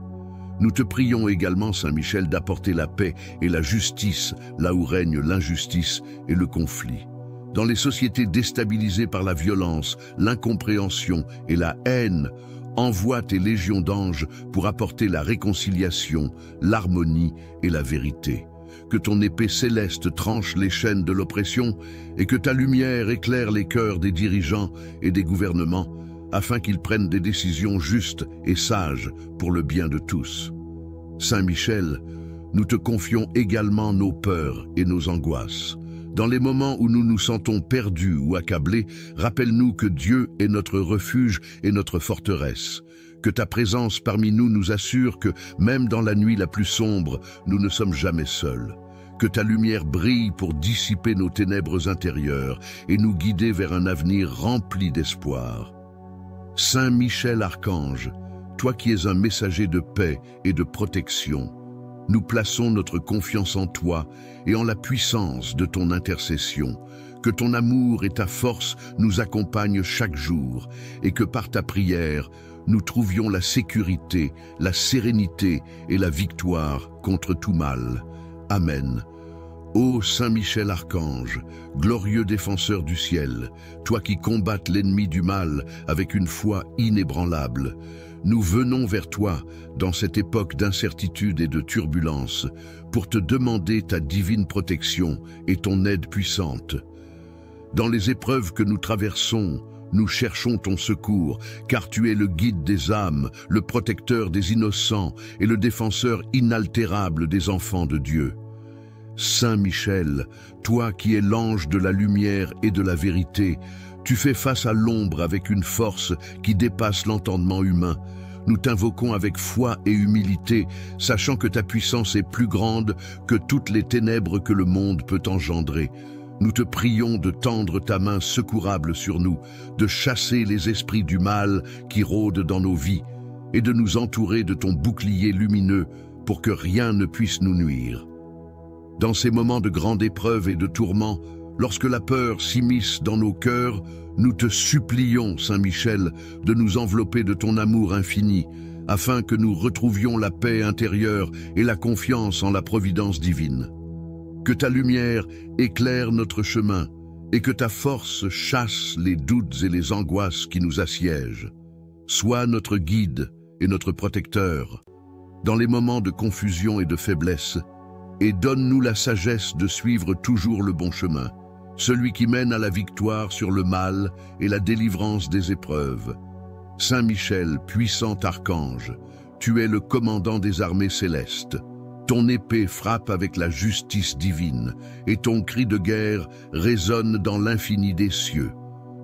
Nous te prions également, Saint Michel, d'apporter la paix et la justice là où règne l'injustice et le conflit. Dans les sociétés déstabilisées par la violence, l'incompréhension et la haine, envoie tes légions d'anges pour apporter la réconciliation, l'harmonie et la vérité. Que ton épée céleste tranche les chaînes de l'oppression et que ta lumière éclaire les cœurs des dirigeants et des gouvernements afin qu'ils prennent des décisions justes et sages pour le bien de tous. Saint Michel, nous te confions également nos peurs et nos angoisses. Dans les moments où nous nous sentons perdus ou accablés, rappelle-nous que Dieu est notre refuge et notre forteresse. Que ta présence parmi nous nous assure que, même dans la nuit la plus sombre, nous ne sommes jamais seuls. Que ta lumière brille pour dissiper nos ténèbres intérieures et nous guider vers un avenir rempli d'espoir. Saint Michel Archange, toi qui es un messager de paix et de protection, nous plaçons notre confiance en toi et en la puissance de ton intercession. Que ton amour et ta force nous accompagnent chaque jour et que par ta prière, nous trouvions la sécurité, la sérénité et la victoire contre tout mal. Amen. Ô Saint Michel Archange, glorieux défenseur du ciel, toi qui combattes l'ennemi du mal avec une foi inébranlable, nous venons vers toi dans cette époque d'incertitude et de turbulence pour te demander ta divine protection et ton aide puissante. Dans les épreuves que nous traversons, nous cherchons ton secours, car tu es le guide des âmes, le protecteur des innocents et le défenseur inaltérable des enfants de Dieu. Saint Michel, toi qui es l'ange de la lumière et de la vérité, tu fais face à l'ombre avec une force qui dépasse l'entendement humain. Nous t'invoquons avec foi et humilité, sachant que ta puissance est plus grande que toutes les ténèbres que le monde peut engendrer. Nous te prions de tendre ta main secourable sur nous, de chasser les esprits du mal qui rôdent dans nos vies et de nous entourer de ton bouclier lumineux pour que rien ne puisse nous nuire. Dans ces moments de grande épreuve et de tourment, lorsque la peur s'immisce dans nos cœurs, nous te supplions, Saint Michel, de nous envelopper de ton amour infini, afin que nous retrouvions la paix intérieure et la confiance en la providence divine. Que ta lumière éclaire notre chemin et que ta force chasse les doutes et les angoisses qui nous assiègent. Sois notre guide et notre protecteur dans les moments de confusion et de faiblesse, et donne-nous la sagesse de suivre toujours le bon chemin, celui qui mène à la victoire sur le mal et la délivrance des épreuves. Saint Michel, puissant archange, tu es le commandant des armées célestes. Ton épée frappe avec la justice divine, et ton cri de guerre résonne dans l'infini des cieux.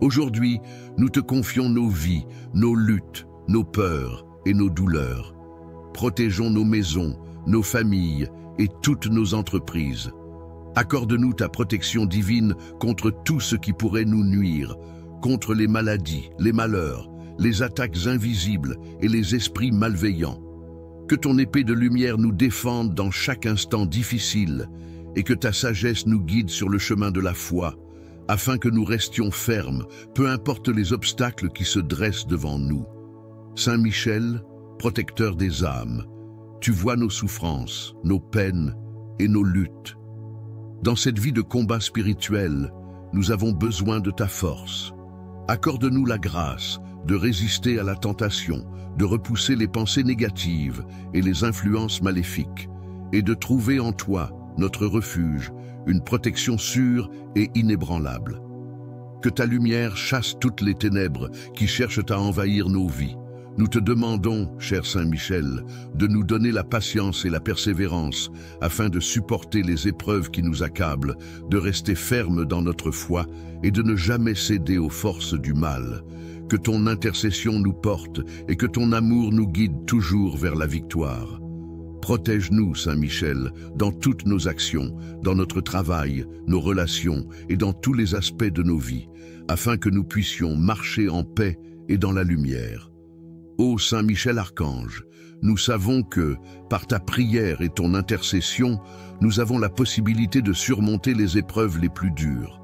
Aujourd'hui, nous te confions nos vies, nos luttes, nos peurs et nos douleurs. Protégeons nos maisons, nos familles et toutes nos entreprises. Accorde-nous ta protection divine contre tout ce qui pourrait nous nuire, contre les maladies, les malheurs, les attaques invisibles et les esprits malveillants. Que ton épée de lumière nous défende dans chaque instant difficile et que ta sagesse nous guide sur le chemin de la foi, afin que nous restions fermes, peu importe les obstacles qui se dressent devant nous. Saint Michel, protecteur des âmes, tu vois nos souffrances, nos peines et nos luttes. Dans cette vie de combat spirituel, nous avons besoin de ta force. Accorde-nous la grâce de résister à la tentation, de repousser les pensées négatives et les influences maléfiques, et de trouver en toi, notre refuge, une protection sûre et inébranlable. Que ta lumière chasse toutes les ténèbres qui cherchent à envahir nos vies. Nous te demandons, cher Saint Michel, de nous donner la patience et la persévérance afin de supporter les épreuves qui nous accablent, de rester fermes dans notre foi et de ne jamais céder aux forces du mal. Que ton intercession nous porte et que ton amour nous guide toujours vers la victoire. Protège-nous, Saint Michel, dans toutes nos actions, dans notre travail, nos relations et dans tous les aspects de nos vies, afin que nous puissions marcher en paix et dans la lumière. Ô Saint Michel Archange, nous savons que, par ta prière et ton intercession, nous avons la possibilité de surmonter les épreuves les plus dures.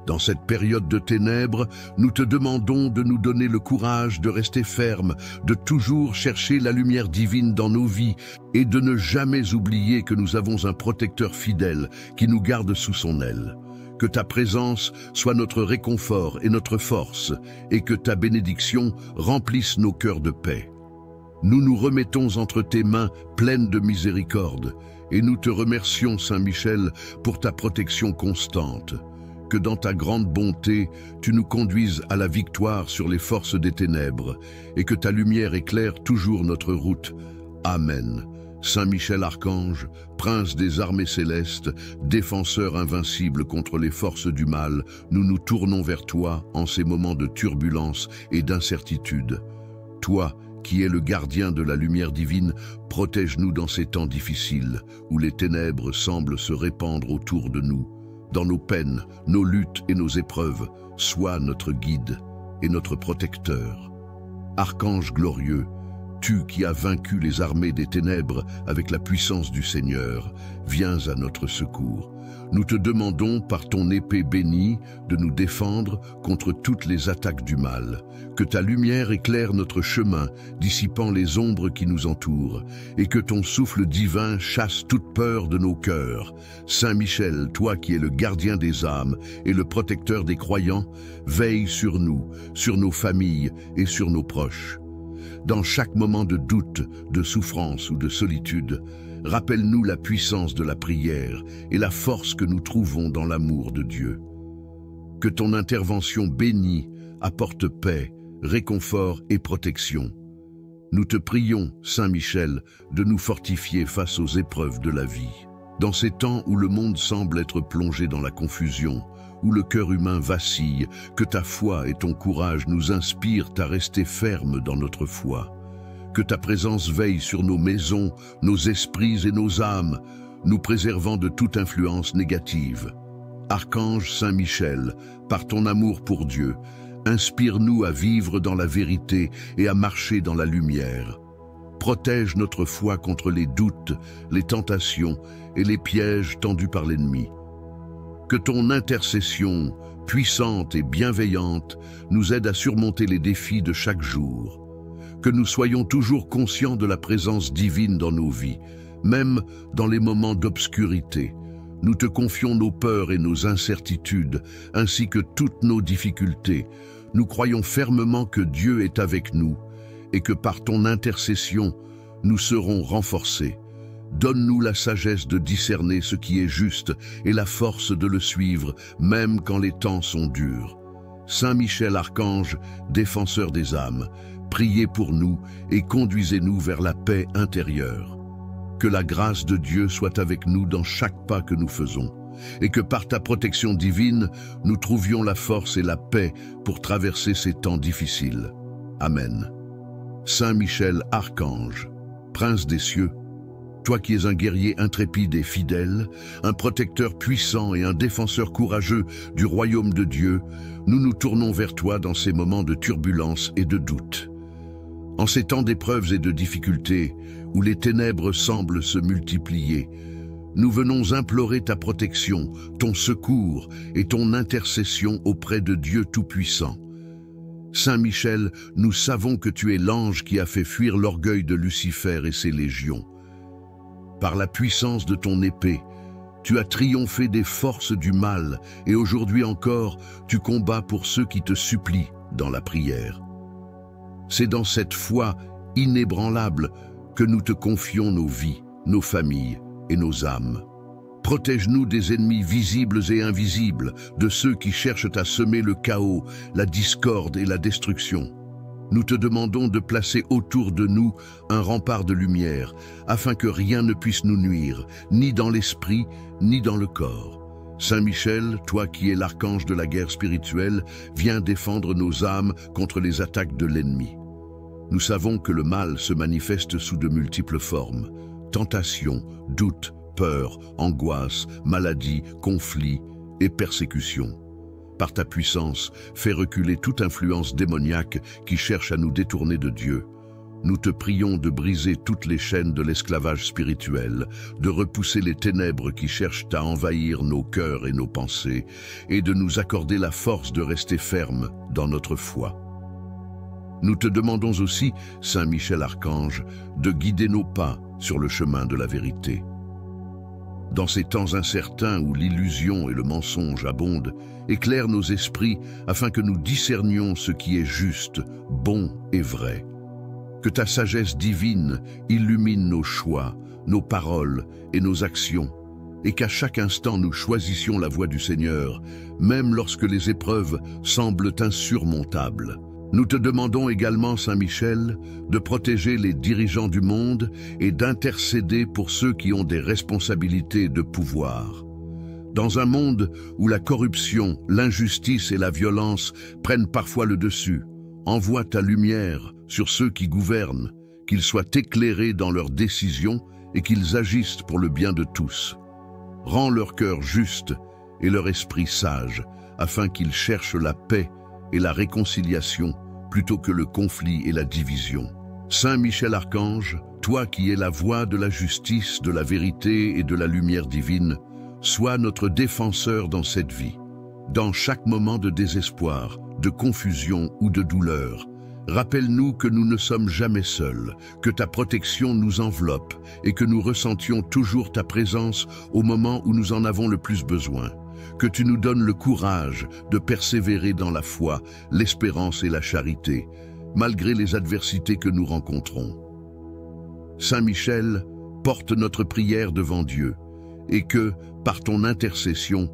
Dans cette période de ténèbres, nous te demandons de nous donner le courage de rester fermes, de toujours chercher la lumière divine dans nos vies et de ne jamais oublier que nous avons un protecteur fidèle qui nous garde sous son aile. Que ta présence soit notre réconfort et notre force, et que ta bénédiction remplisse nos cœurs de paix. Nous nous remettons entre tes mains pleines de miséricorde, et nous te remercions, Saint Michel, pour ta protection constante. Que dans ta grande bonté, tu nous conduises à la victoire sur les forces des ténèbres, et que ta lumière éclaire toujours notre route. Amen. Saint Michel Archange, prince des armées célestes, défenseur invincible contre les forces du mal, nous nous tournons vers toi en ces moments de turbulence et d'incertitude. Toi, qui es le gardien de la lumière divine, protège-nous dans ces temps difficiles, où les ténèbres semblent se répandre autour de nous. Dans nos peines, nos luttes et nos épreuves, sois notre guide et notre protecteur. Archange glorieux, tu qui as vaincu les armées des ténèbres avec la puissance du Seigneur, viens à notre secours. Nous te demandons par ton épée bénie de nous défendre contre toutes les attaques du mal. Que ta lumière éclaire notre chemin, dissipant les ombres qui nous entourent, et que ton souffle divin chasse toute peur de nos cœurs. Saint Michel, toi qui es le gardien des âmes et le protecteur des croyants, veille sur nous, sur nos familles et sur nos proches. Dans chaque moment de doute, de souffrance ou de solitude, rappelle-nous la puissance de la prière et la force que nous trouvons dans l'amour de Dieu. Que ton intervention bénie apporte paix, réconfort et protection. Nous te prions, Saint Michel, de nous fortifier face aux épreuves de la vie. Dans ces temps où le monde semble être plongé dans la confusion, où le cœur humain vacille, que ta foi et ton courage nous inspirent à rester fermes dans notre foi. Que ta présence veille sur nos maisons, nos esprits et nos âmes, nous préservant de toute influence négative. Archange Saint Michel, par ton amour pour Dieu, inspire-nous à vivre dans la vérité et à marcher dans la lumière. Protège notre foi contre les doutes, les tentations et les pièges tendus par l'ennemi. Que ton intercession, puissante et bienveillante, nous aide à surmonter les défis de chaque jour. que nous soyons toujours conscients de la présence divine dans nos vies, même dans les moments d'obscurité. Nous te confions nos peurs et nos incertitudes, ainsi que toutes nos difficultés. Nous croyons fermement que Dieu est avec nous et que par ton intercession, nous serons renforcés. Donne-nous la sagesse de discerner ce qui est juste et la force de le suivre, même quand les temps sont durs. Saint Michel Archange, défenseur des âmes, priez pour nous et conduisez-nous vers la paix intérieure. Que la grâce de Dieu soit avec nous dans chaque pas que nous faisons, et que par ta protection divine, nous trouvions la force et la paix pour traverser ces temps difficiles. Amen. Saint Michel Archange, Prince des cieux, toi qui es un guerrier intrépide et fidèle, un protecteur puissant et un défenseur courageux du royaume de Dieu, nous nous tournons vers toi dans ces moments de turbulence et de doute. En ces temps d'épreuves et de difficultés, où les ténèbres semblent se multiplier, nous venons implorer ta protection, ton secours et ton intercession auprès de Dieu Tout-Puissant. Saint Michel, nous savons que tu es l'ange qui a fait fuir l'orgueil de Lucifer et ses légions. Par la puissance de ton épée, tu as triomphé des forces du mal et aujourd'hui encore, tu combats pour ceux qui te supplient dans la prière. C'est dans cette foi inébranlable que nous te confions nos vies, nos familles et nos âmes. Protège-nous des ennemis visibles et invisibles, de ceux qui cherchent à semer le chaos, la discorde et la destruction. Nous te demandons de placer autour de nous un rempart de lumière, afin que rien ne puisse nous nuire, ni dans l'esprit, ni dans le corps. Saint Michel, toi qui es l'archange de la guerre spirituelle, viens défendre nos âmes contre les attaques de l'ennemi. Nous savons que le mal se manifeste sous de multiples formes: tentation, doute, peur, angoisse, maladie, conflit et persécution. Par ta puissance, fais reculer toute influence démoniaque qui cherche à nous détourner de Dieu. Nous te prions de briser toutes les chaînes de l'esclavage spirituel, de repousser les ténèbres qui cherchent à envahir nos cœurs et nos pensées, et de nous accorder la force de rester fermes dans notre foi. Nous te demandons aussi, Saint Michel Archange, de guider nos pas sur le chemin de la vérité. Dans ces temps incertains où l'illusion et le mensonge abondent, éclaire nos esprits afin que nous discernions ce qui est juste, bon et vrai. Que ta sagesse divine illumine nos choix, nos paroles et nos actions, et qu'à chaque instant nous choisissions la voie du Seigneur, même lorsque les épreuves semblent insurmontables. Nous te demandons également, Saint Michel, de protéger les dirigeants du monde et d'intercéder pour ceux qui ont des responsabilités de pouvoir. Dans un monde où la corruption, l'injustice et la violence prennent parfois le dessus, envoie ta lumière sur ceux qui gouvernent, qu'ils soient éclairés dans leurs décisions et qu'ils agissent pour le bien de tous. Rends leur cœur juste et leur esprit sage, afin qu'ils cherchent la paix et la réconciliation plutôt que le conflit et la division. Saint Michel Archange, toi qui es la voix de la justice, de la vérité et de la lumière divine, sois notre défenseur dans cette vie. Dans chaque moment de désespoir, de confusion ou de douleur, rappelle-nous que nous ne sommes jamais seuls, que ta protection nous enveloppe et que nous ressentions toujours ta présence au moment où nous en avons le plus besoin. Que tu nous donnes le courage de persévérer dans la foi, l'espérance et la charité, malgré les adversités que nous rencontrons. Saint Michel, porte notre prière devant Dieu, et que, par ton intercession,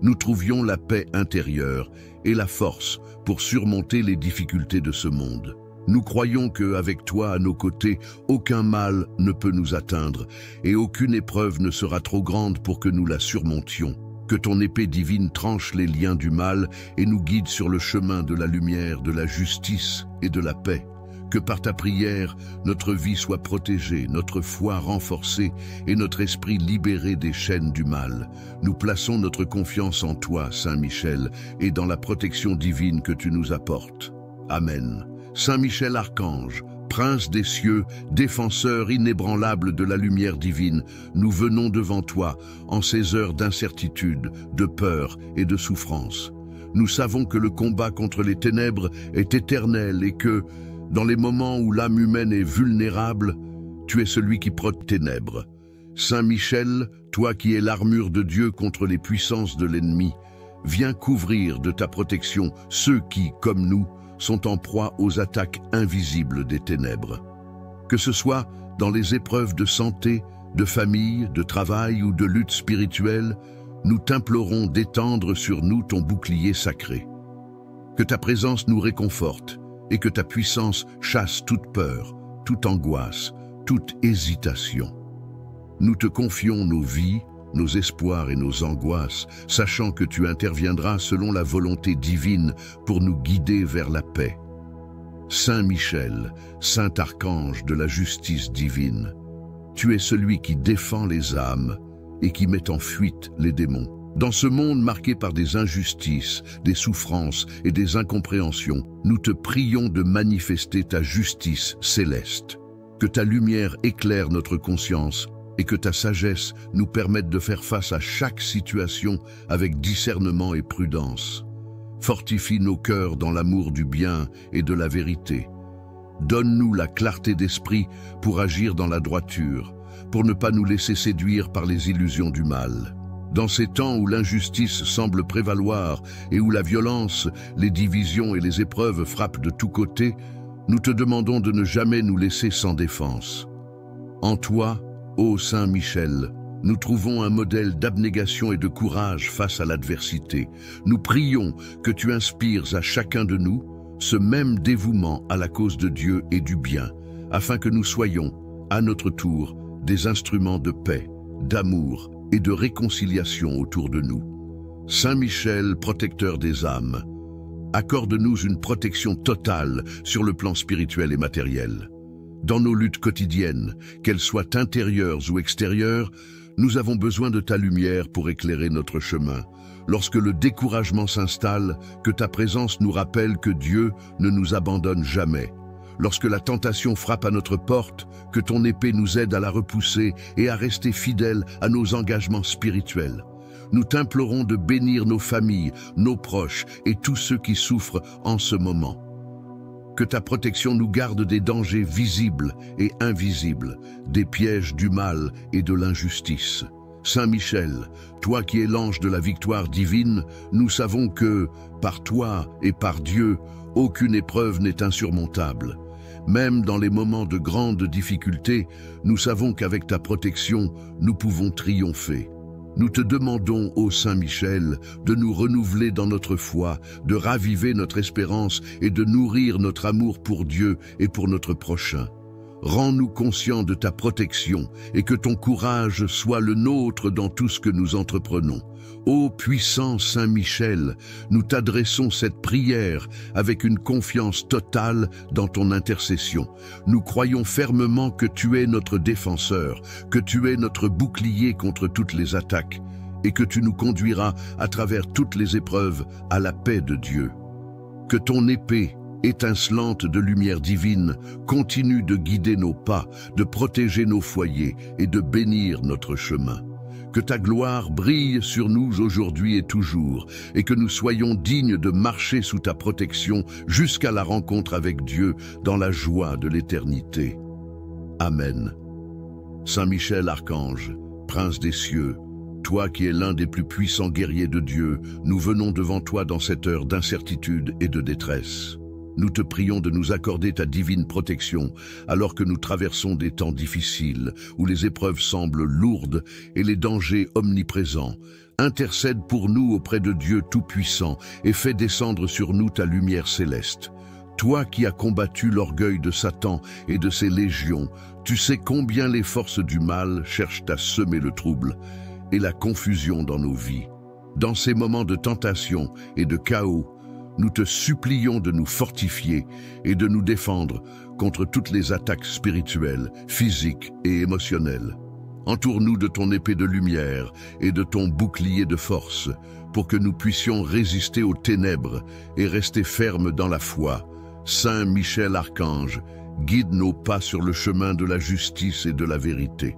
nous trouvions la paix intérieure et la force pour surmonter les difficultés de ce monde. Nous croyons qu'avec toi à nos côtés, aucun mal ne peut nous atteindre, et aucune épreuve ne sera trop grande pour que nous la surmontions. Que ton épée divine tranche les liens du mal et nous guide sur le chemin de la lumière, de la justice et de la paix. Que par ta prière, notre vie soit protégée, notre foi renforcée et notre esprit libéré des chaînes du mal. Nous plaçons notre confiance en toi, Saint Michel, et dans la protection divine que tu nous apportes. Amen. Saint Michel Archange, Prince des cieux, défenseur inébranlable de la lumière divine, nous venons devant toi en ces heures d'incertitude, de peur et de souffrance. Nous savons que le combat contre les ténèbres est éternel et que, Dans les moments où l'âme humaine est vulnérable, tu es celui qui protège tes ténèbres. Saint Michel, toi qui es l'armure de Dieu contre les puissances de l'ennemi, viens couvrir de ta protection ceux qui, comme nous, sont en proie aux attaques invisibles des ténèbres. Que ce soit dans les épreuves de santé, de famille, de travail ou de lutte spirituelle, nous t'implorons d'étendre sur nous ton bouclier sacré. Que ta présence nous réconforte et que ta puissance chasse toute peur, toute angoisse, toute hésitation. Nous te confions nos vies, nos espoirs et nos angoisses, sachant que tu interviendras selon la volonté divine pour nous guider vers la paix. Saint Michel, saint archange de la justice divine, tu es celui qui défend les âmes et qui met en fuite les démons. Dans ce monde marqué par des injustices, des souffrances et des incompréhensions, nous te prions de manifester ta justice céleste. Que ta lumière éclaire notre conscience et que ta sagesse nous permette de faire face à chaque situation avec discernement et prudence. Fortifie nos cœurs dans l'amour du bien et de la vérité. Donne-nous la clarté d'esprit pour agir dans la droiture, pour ne pas nous laisser séduire par les illusions du mal. Dans ces temps où l'injustice semble prévaloir et où la violence, les divisions et les épreuves frappent de tous côtés, nous te demandons de ne jamais nous laisser sans défense. En toi, ô Saint Michel, nous trouvons un modèle d'abnégation et de courage face à l'adversité. Nous prions que tu inspires à chacun de nous ce même dévouement à la cause de Dieu et du bien, afin que nous soyons, à notre tour, des instruments de paix, d'amour et de réconciliation autour de nous. Saint Michel, protecteur des âmes, accorde-nous une protection totale sur le plan spirituel et matériel. Dans nos luttes quotidiennes, qu'elles soient intérieures ou extérieures, nous avons besoin de ta lumière pour éclairer notre chemin. Lorsque le découragement s'installe, que ta présence nous rappelle que Dieu ne nous abandonne jamais. Lorsque la tentation frappe à notre porte, que ton épée nous aide à la repousser et à rester fidèles à nos engagements spirituels. Nous t'implorons de bénir nos familles, nos proches et tous ceux qui souffrent en ce moment. Que ta protection nous garde des dangers visibles et invisibles, des pièges du mal et de l'injustice. Saint Michel, toi qui es l'ange de la victoire divine, nous savons que, par toi et par Dieu, aucune épreuve n'est insurmontable. Même dans les moments de grandes difficultés, nous savons qu'avec ta protection, nous pouvons triompher. Nous te demandons, ô Saint Michel, de nous renouveler dans notre foi, de raviver notre espérance et de nourrir notre amour pour Dieu et pour notre prochain. Rends-nous conscients de ta protection et que ton courage soit le nôtre dans tout ce que nous entreprenons. Ô puissant Saint Michel, nous t'adressons cette prière avec une confiance totale dans ton intercession. Nous croyons fermement que tu es notre défenseur, que tu es notre bouclier contre toutes les attaques et que tu nous conduiras à travers toutes les épreuves à la paix de Dieu. Que ton épée, étincelante de lumière divine, continue de guider nos pas, de protéger nos foyers et de bénir notre chemin. Que ta gloire brille sur nous aujourd'hui et toujours, et que nous soyons dignes de marcher sous ta protection jusqu'à la rencontre avec Dieu dans la joie de l'éternité. Amen. Saint Michel Archange, Prince des cieux, toi qui es l'un des plus puissants guerriers de Dieu, nous venons devant toi dans cette heure d'incertitude et de détresse. Nous te prions de nous accorder ta divine protection alors que nous traversons des temps difficiles où les épreuves semblent lourdes et les dangers omniprésents. Intercède pour nous auprès de Dieu Tout-Puissant et fais descendre sur nous ta lumière céleste. Toi qui as combattu l'orgueil de Satan et de ses légions, tu sais combien les forces du mal cherchent à semer le trouble et la confusion dans nos vies. Dans ces moments de tentation et de chaos, nous te supplions de nous fortifier et de nous défendre contre toutes les attaques spirituelles, physiques et émotionnelles. Entoure-nous de ton épée de lumière et de ton bouclier de force pour que nous puissions résister aux ténèbres et rester fermes dans la foi. Saint Michel Archange, guide nos pas sur le chemin de la justice et de la vérité.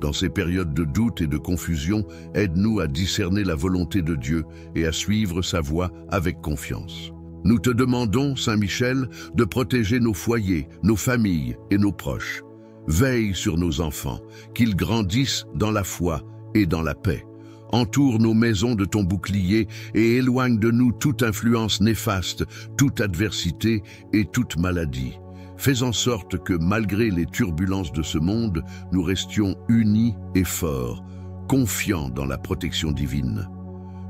Dans ces périodes de doute et de confusion, aide-nous à discerner la volonté de Dieu et à suivre sa voie avec confiance. Nous te demandons, Saint Michel, de protéger nos foyers, nos familles et nos proches. Veille sur nos enfants, qu'ils grandissent dans la foi et dans la paix. Entoure nos maisons de ton bouclier et éloigne de nous toute influence néfaste, toute adversité et toute maladie. Fais en sorte que, malgré les turbulences de ce monde, nous restions unis et forts, confiants dans la protection divine.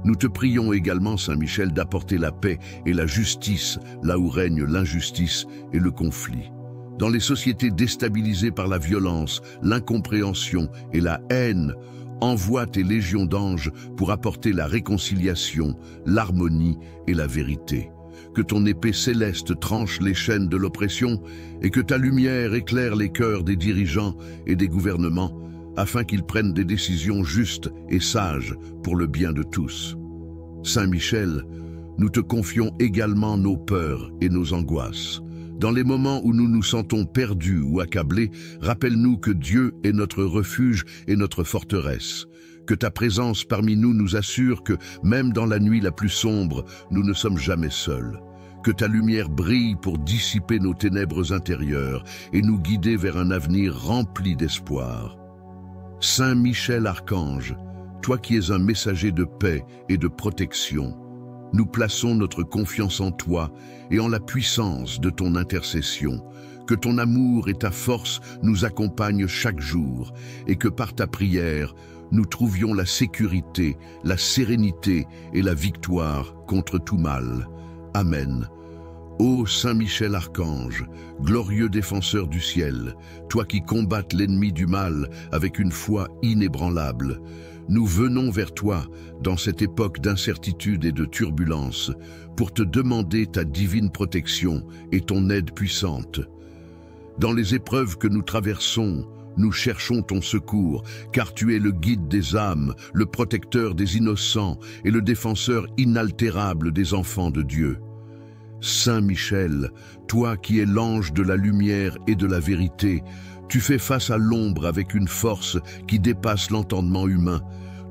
Nous te prions également, Saint Michel, d'apporter la paix et la justice là où règne l'injustice et le conflit. Dans les sociétés déstabilisées par la violence, l'incompréhension et la haine, envoie tes légions d'anges pour apporter la réconciliation, l'harmonie et la vérité. Que ton épée céleste tranche les chaînes de l'oppression et que ta lumière éclaire les cœurs des dirigeants et des gouvernements afin qu'ils prennent des décisions justes et sages pour le bien de tous. Saint Michel, nous te confions également nos peurs et nos angoisses. Dans les moments où nous nous sentons perdus ou accablés, rappelle-nous que Dieu est notre refuge et notre forteresse. Que ta présence parmi nous nous assure que, même dans la nuit la plus sombre, nous ne sommes jamais seuls. Que ta lumière brille pour dissiper nos ténèbres intérieures et nous guider vers un avenir rempli d'espoir. Saint Michel Archange, toi qui es un messager de paix et de protection, nous plaçons notre confiance en toi et en la puissance de ton intercession. Que ton amour et ta force nous accompagnent chaque jour et que par ta prière, nous trouvions la sécurité, la sérénité et la victoire contre tout mal. Amen. Ô Saint Michel Archange, glorieux défenseur du ciel, toi qui combattes l'ennemi du mal avec une foi inébranlable, nous venons vers toi dans cette époque d'incertitude et de turbulence pour te demander ta divine protection et ton aide puissante. Dans les épreuves que nous traversons, nous cherchons ton secours, car tu es le guide des âmes, le protecteur des innocents et le défenseur inaltérable des enfants de Dieu. Saint Michel, toi qui es l'ange de la lumière et de la vérité, tu fais face à l'ombre avec une force qui dépasse l'entendement humain.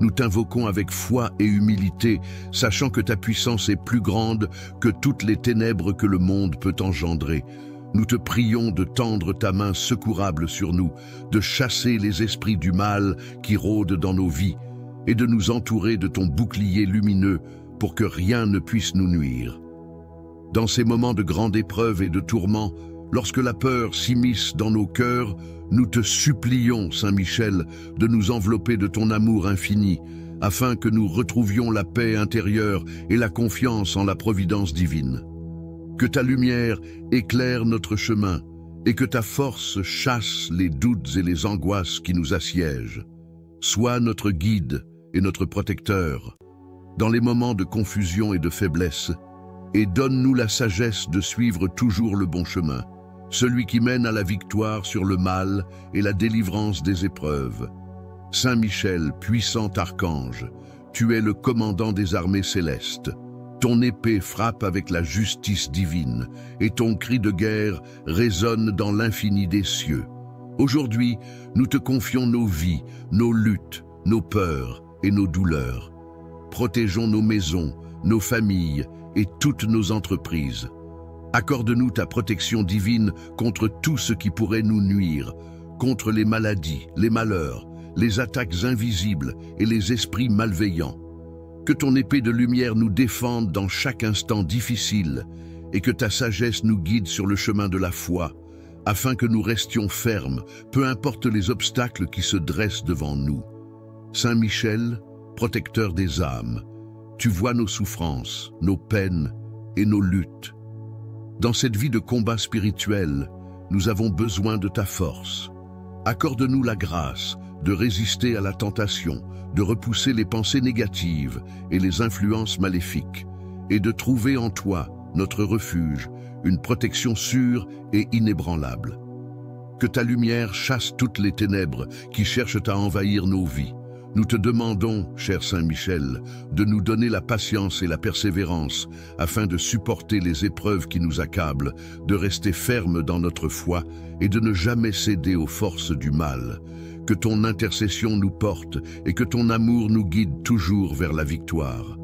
Nous t'invoquons avec foi et humilité, sachant que ta puissance est plus grande que toutes les ténèbres que le monde peut engendrer. Nous te prions de tendre ta main secourable sur nous, de chasser les esprits du mal qui rôdent dans nos vies, et de nous entourer de ton bouclier lumineux pour que rien ne puisse nous nuire. Dans ces moments de grande épreuve et de tourment, lorsque la peur s'immisce dans nos cœurs, nous te supplions, Saint Michel, de nous envelopper de ton amour infini, afin que nous retrouvions la paix intérieure et la confiance en la providence divine. Que ta lumière éclaire notre chemin et que ta force chasse les doutes et les angoisses qui nous assiègent. Sois notre guide et notre protecteur dans les moments de confusion et de faiblesse, et donne-nous la sagesse de suivre toujours le bon chemin, celui qui mène à la victoire sur le mal et la délivrance des épreuves. Saint Michel, puissant archange, tu es le commandant des armées célestes. Ton épée frappe avec la justice divine, et ton cri de guerre résonne dans l'infini des cieux. Aujourd'hui, nous te confions nos vies, nos luttes, nos peurs et nos douleurs. Protégeons nos maisons, nos familles et toutes nos entreprises. Accorde-nous ta protection divine contre tout ce qui pourrait nous nuire, contre les maladies, les malheurs, les attaques invisibles et les esprits malveillants. Que ton épée de lumière nous défende dans chaque instant difficile et que ta sagesse nous guide sur le chemin de la foi, afin que nous restions fermes, peu importe les obstacles qui se dressent devant nous. Saint Michel, protecteur des âmes, tu vois nos souffrances, nos peines et nos luttes. Dans cette vie de combat spirituel, nous avons besoin de ta force. Accorde-nous la grâce de résister à la tentation, de repousser les pensées négatives et les influences maléfiques, et de trouver en toi, notre refuge, une protection sûre et inébranlable. Que ta lumière chasse toutes les ténèbres qui cherchent à envahir nos vies. Nous te demandons, cher Saint Michel, de nous donner la patience et la persévérance afin de supporter les épreuves qui nous accablent, de rester fermes dans notre foi et de ne jamais céder aux forces du mal. Que ton intercession nous porte et que ton amour nous guide toujours vers la victoire.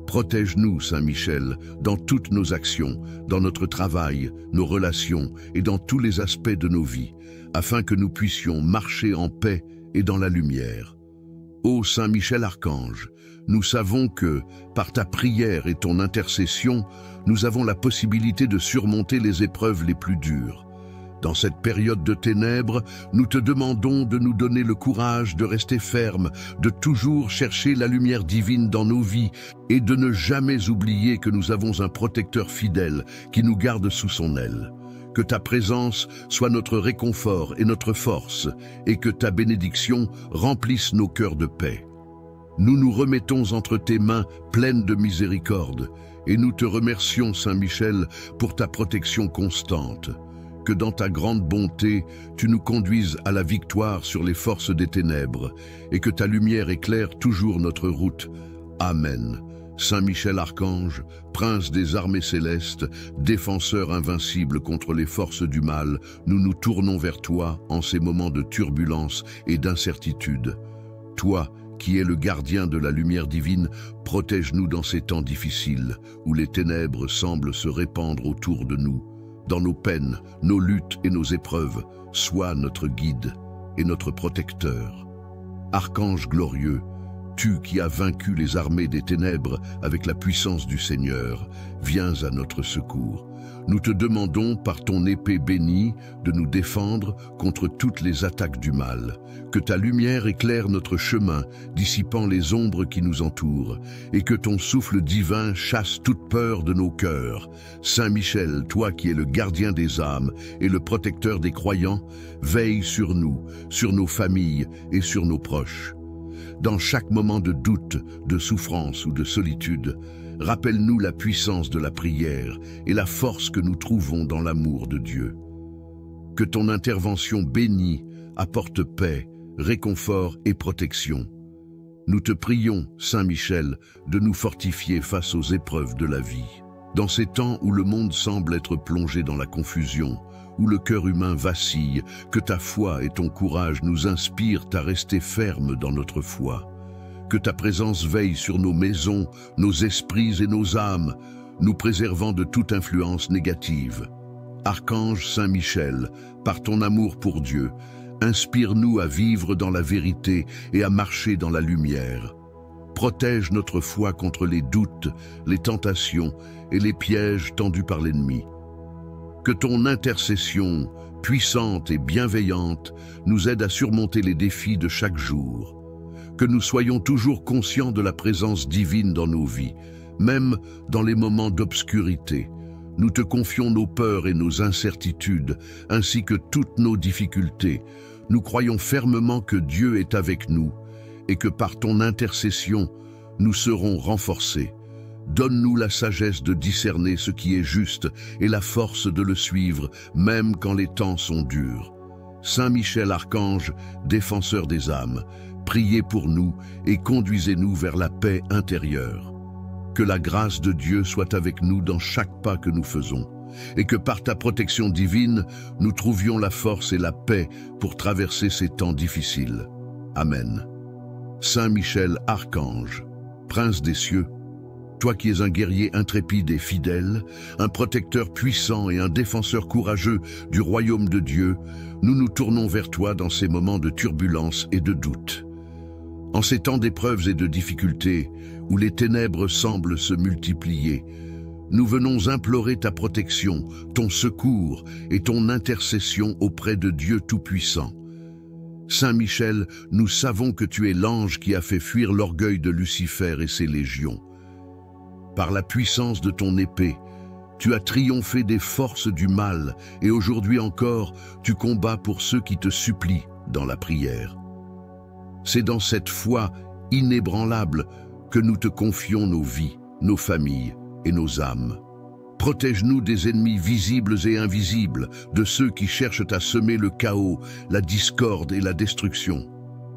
Protège-nous, Saint Michel, dans toutes nos actions, dans notre travail, nos relations et dans tous les aspects de nos vies, afin que nous puissions marcher en paix et dans la lumière. Ô Saint Michel Archange, nous savons que, par ta prière et ton intercession, nous avons la possibilité de surmonter les épreuves les plus dures. Dans cette période de ténèbres, nous te demandons de nous donner le courage de rester ferme, de toujours chercher la lumière divine dans nos vies et de ne jamais oublier que nous avons un protecteur fidèle qui nous garde sous son aile. Que ta présence soit notre réconfort et notre force, et que ta bénédiction remplisse nos cœurs de paix. Nous nous remettons entre tes mains pleines de miséricorde, et nous te remercions, Saint Michel, pour ta protection constante. Que dans ta grande bonté, tu nous conduises à la victoire sur les forces des ténèbres, et que ta lumière éclaire toujours notre route. Amen. Saint Michel Archange, prince des armées célestes, défenseur invincible contre les forces du mal, nous nous tournons vers toi en ces moments de turbulence et d'incertitude. Toi, qui es le gardien de la lumière divine, protège-nous dans ces temps difficiles, où les ténèbres semblent se répandre autour de nous. Dans nos peines, nos luttes et nos épreuves, sois notre guide et notre protecteur. Archange glorieux, tu qui as vaincu les armées des ténèbres avec la puissance du Seigneur, viens à notre secours. Nous te demandons par ton épée bénie de nous défendre contre toutes les attaques du mal. Que ta lumière éclaire notre chemin, dissipant les ombres qui nous entourent, et que ton souffle divin chasse toute peur de nos cœurs. Saint Michel, toi qui es le gardien des âmes et le protecteur des croyants, veille sur nous, sur nos familles et sur nos proches. Dans chaque moment de doute, de souffrance ou de solitude, rappelle-nous la puissance de la prière et la force que nous trouvons dans l'amour de Dieu. Que ton intervention bénie apporte paix, réconfort et protection. Nous te prions, Saint Michel, de nous fortifier face aux épreuves de la vie. Dans ces temps où le monde semble être plongé dans la confusion, où le cœur humain vacille, que ta foi et ton courage nous inspirent à rester fermes dans notre foi. Que ta présence veille sur nos maisons, nos esprits et nos âmes, nous préservant de toute influence négative. Archange Saint Michel, par ton amour pour Dieu, inspire-nous à vivre dans la vérité et à marcher dans la lumière. Protège notre foi contre les doutes, les tentations et les pièges tendus par l'ennemi. Que ton intercession, puissante et bienveillante, nous aide à surmonter les défis de chaque jour. Que nous soyons toujours conscients de la présence divine dans nos vies, même dans les moments d'obscurité. Nous te confions nos peurs et nos incertitudes, ainsi que toutes nos difficultés. Nous croyons fermement que Dieu est avec nous et que par ton intercession, nous serons renforcés. Donne-nous la sagesse de discerner ce qui est juste et la force de le suivre, même quand les temps sont durs. Saint Michel Archange, défenseur des âmes, priez pour nous et conduisez-nous vers la paix intérieure. Que la grâce de Dieu soit avec nous dans chaque pas que nous faisons, et que par ta protection divine, nous trouvions la force et la paix pour traverser ces temps difficiles. Amen. Saint Michel Archange, prince des cieux, toi qui es un guerrier intrépide et fidèle, un protecteur puissant et un défenseur courageux du royaume de Dieu, nous nous tournons vers toi dans ces moments de turbulence et de doute. En ces temps d'épreuves et de difficultés, où les ténèbres semblent se multiplier, nous venons implorer ta protection, ton secours et ton intercession auprès de Dieu Tout-Puissant. Saint Michel, nous savons que tu es l'ange qui a fait fuir l'orgueil de Lucifer et ses légions. Par la puissance de ton épée, tu as triomphé des forces du mal et aujourd'hui encore, tu combats pour ceux qui te supplient dans la prière. C'est dans cette foi inébranlable que nous te confions nos vies, nos familles et nos âmes. Protège-nous des ennemis visibles et invisibles, de ceux qui cherchent à semer le chaos, la discorde et la destruction.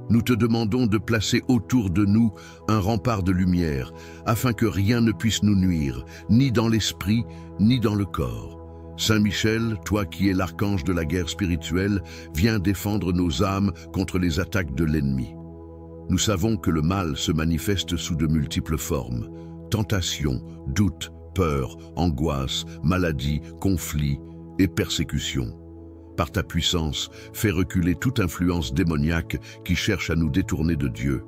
Nous te demandons de placer autour de nous un rempart de lumière, afin que rien ne puisse nous nuire, ni dans l'esprit, ni dans le corps. Saint Michel, toi qui es l'archange de la guerre spirituelle, viens défendre nos âmes contre les attaques de l'ennemi. Nous savons que le mal se manifeste sous de multiples formes. tentation, doute, peur, angoisse, maladie, conflit et persécution. Par ta puissance, fais reculer toute influence démoniaque qui cherche à nous détourner de Dieu.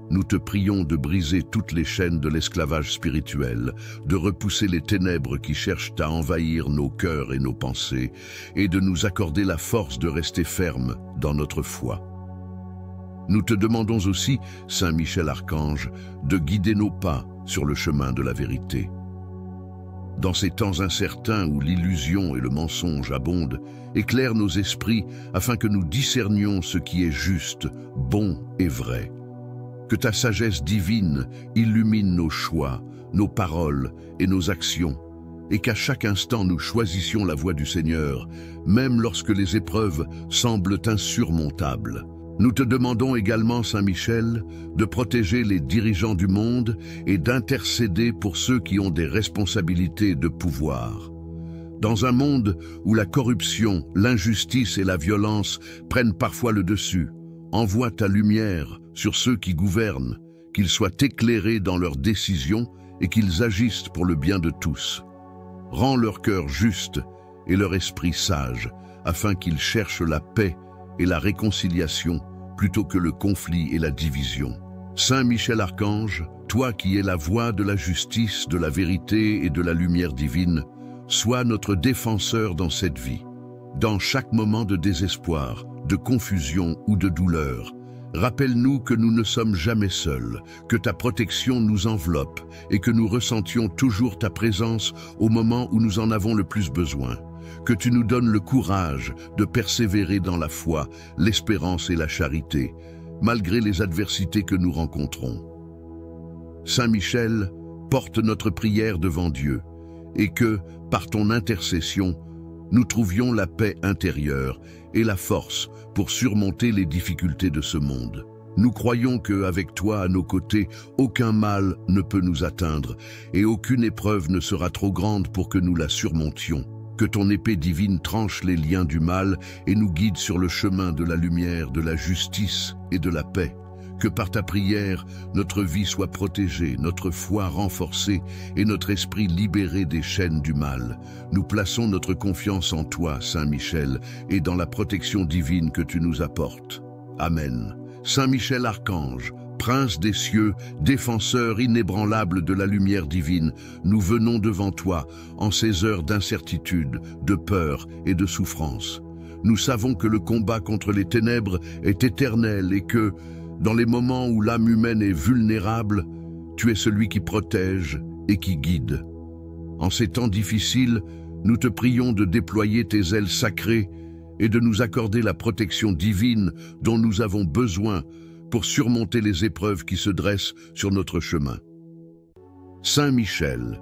Nous te prions de briser toutes les chaînes de l'esclavage spirituel, de repousser les ténèbres qui cherchent à envahir nos cœurs et nos pensées, et de nous accorder la force de rester fermes dans notre foi. Nous te demandons aussi, Saint Michel Archange, de guider nos pas sur le chemin de la vérité. Dans ces temps incertains où l'illusion et le mensonge abondent, éclaire nos esprits afin que nous discernions ce qui est juste, bon et vrai. Que ta sagesse divine illumine nos choix, nos paroles et nos actions, et qu'à chaque instant nous choisissions la voie du Seigneur, même lorsque les épreuves semblent insurmontables. Nous te demandons également, Saint Michel, de protéger les dirigeants du monde et d'intercéder pour ceux qui ont des responsabilités de pouvoir. Dans un monde où la corruption, l'injustice et la violence prennent parfois le dessus, envoie ta lumière sur ceux qui gouvernent, qu'ils soient éclairés dans leurs décisions et qu'ils agissent pour le bien de tous. Rends leur cœur juste et leur esprit sage, afin qu'ils cherchent la paix et la réconciliation plutôt que le conflit et la division. Saint Michel Archange, toi qui es la voix de la justice, de la vérité et de la lumière divine, sois notre défenseur dans cette vie. Dans chaque moment de désespoir, de confusion ou de douleur, rappelle-nous que nous ne sommes jamais seuls, que ta protection nous enveloppe et que nous ressentions toujours ta présence au moment où nous en avons le plus besoin. Que tu nous donnes le courage de persévérer dans la foi, l'espérance et la charité, malgré les adversités que nous rencontrons. Saint Michel, porte notre prière devant Dieu, et que, par ton intercession, nous trouvions la paix intérieure et la force pour surmonter les difficultés de ce monde. Nous croyons qu'avec toi à nos côtés, aucun mal ne peut nous atteindre et aucune épreuve ne sera trop grande pour que nous la surmontions. Que ton épée divine tranche les liens du mal et nous guide sur le chemin de la lumière, de la justice et de la paix. Que par ta prière, notre vie soit protégée, notre foi renforcée et notre esprit libéré des chaînes du mal. Nous plaçons notre confiance en toi, Saint Michel, et dans la protection divine que tu nous apportes. Amen. Saint Michel Archange, Prince des cieux, défenseur inébranlable de la lumière divine, nous venons devant toi en ces heures d'incertitude, de peur et de souffrance. Nous savons que le combat contre les ténèbres est éternel et que, dans les moments où l'âme humaine est vulnérable, tu es celui qui protège et qui guide. En ces temps difficiles, nous te prions de déployer tes ailes sacrées et de nous accorder la protection divine dont nous avons besoin pour surmonter les épreuves qui se dressent sur notre chemin. Saint Michel,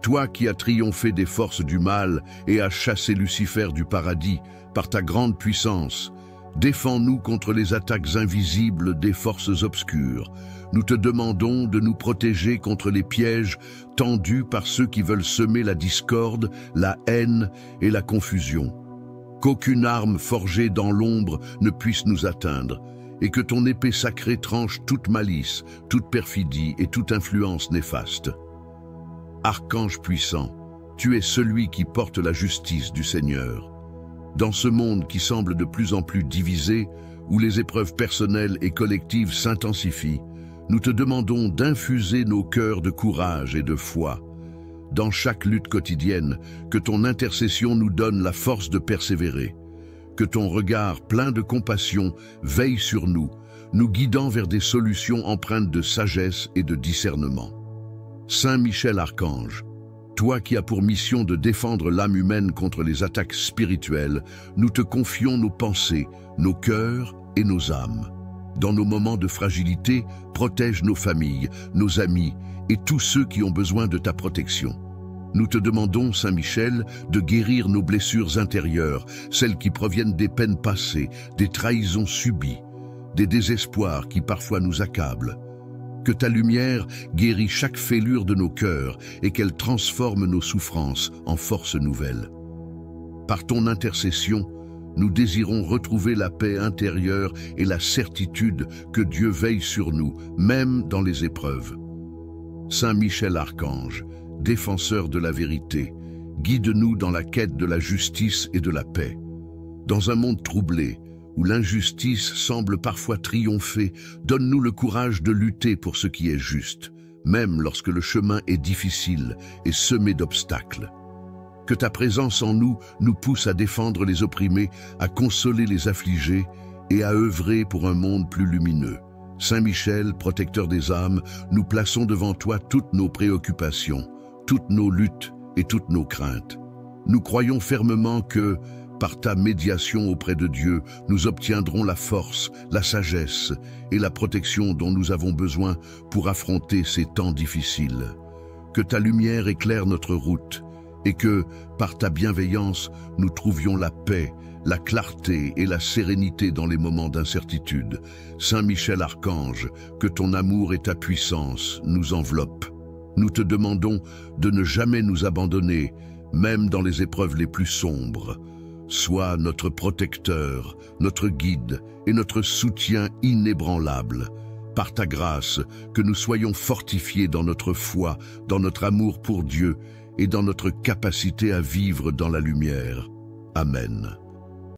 toi qui as triomphé des forces du mal et as chassé Lucifer du paradis par ta grande puissance, défends-nous contre les attaques invisibles des forces obscures. Nous te demandons de nous protéger contre les pièges tendus par ceux qui veulent semer la discorde, la haine et la confusion. Qu'aucune arme forgée dans l'ombre ne puisse nous atteindre, et que ton épée sacrée tranche toute malice, toute perfidie et toute influence néfaste. Archange puissant, tu es celui qui porte la justice du Seigneur. Dans ce monde qui semble de plus en plus divisé, où les épreuves personnelles et collectives s'intensifient, nous te demandons d'infuser nos cœurs de courage et de foi. Dans chaque lutte quotidienne, que ton intercession nous donne la force de persévérer. Que ton regard plein de compassion veille sur nous, nous guidant vers des solutions empreintes de sagesse et de discernement. Saint Michel Archange, toi qui as pour mission de défendre l'âme humaine contre les attaques spirituelles, nous te confions nos pensées, nos cœurs et nos âmes. Dans nos moments de fragilité, protège nos familles, nos amis et tous ceux qui ont besoin de ta protection. Nous te demandons, Saint Michel, de guérir nos blessures intérieures, celles qui proviennent des peines passées, des trahisons subies, des désespoirs qui parfois nous accablent. Que ta lumière guérit chaque fêlure de nos cœurs et qu'elle transforme nos souffrances en force nouvelle. Par ton intercession, nous désirons retrouver la paix intérieure et la certitude que Dieu veille sur nous, même dans les épreuves. Saint Michel Archange, défenseur de la vérité, guide-nous dans la quête de la justice et de la paix. Dans un monde troublé, où l'injustice semble parfois triompher, donne-nous le courage de lutter pour ce qui est juste, même lorsque le chemin est difficile et semé d'obstacles. Que ta présence en nous nous pousse à défendre les opprimés, à consoler les affligés et à œuvrer pour un monde plus lumineux. Saint Michel, protecteur des âmes, nous plaçons devant toi toutes nos préoccupations, toutes nos luttes et toutes nos craintes. Nous croyons fermement que, par ta médiation auprès de Dieu, nous obtiendrons la force, la sagesse et la protection dont nous avons besoin pour affronter ces temps difficiles. Que ta lumière éclaire notre route et que, par ta bienveillance, nous trouvions la paix, la clarté et la sérénité dans les moments d'incertitude. Saint Michel Archange, que ton amour et ta puissance nous enveloppent. Nous te demandons de ne jamais nous abandonner, même dans les épreuves les plus sombres. Sois notre protecteur, notre guide et notre soutien inébranlable. Par ta grâce, que nous soyons fortifiés dans notre foi, dans notre amour pour Dieu et dans notre capacité à vivre dans la lumière. Amen.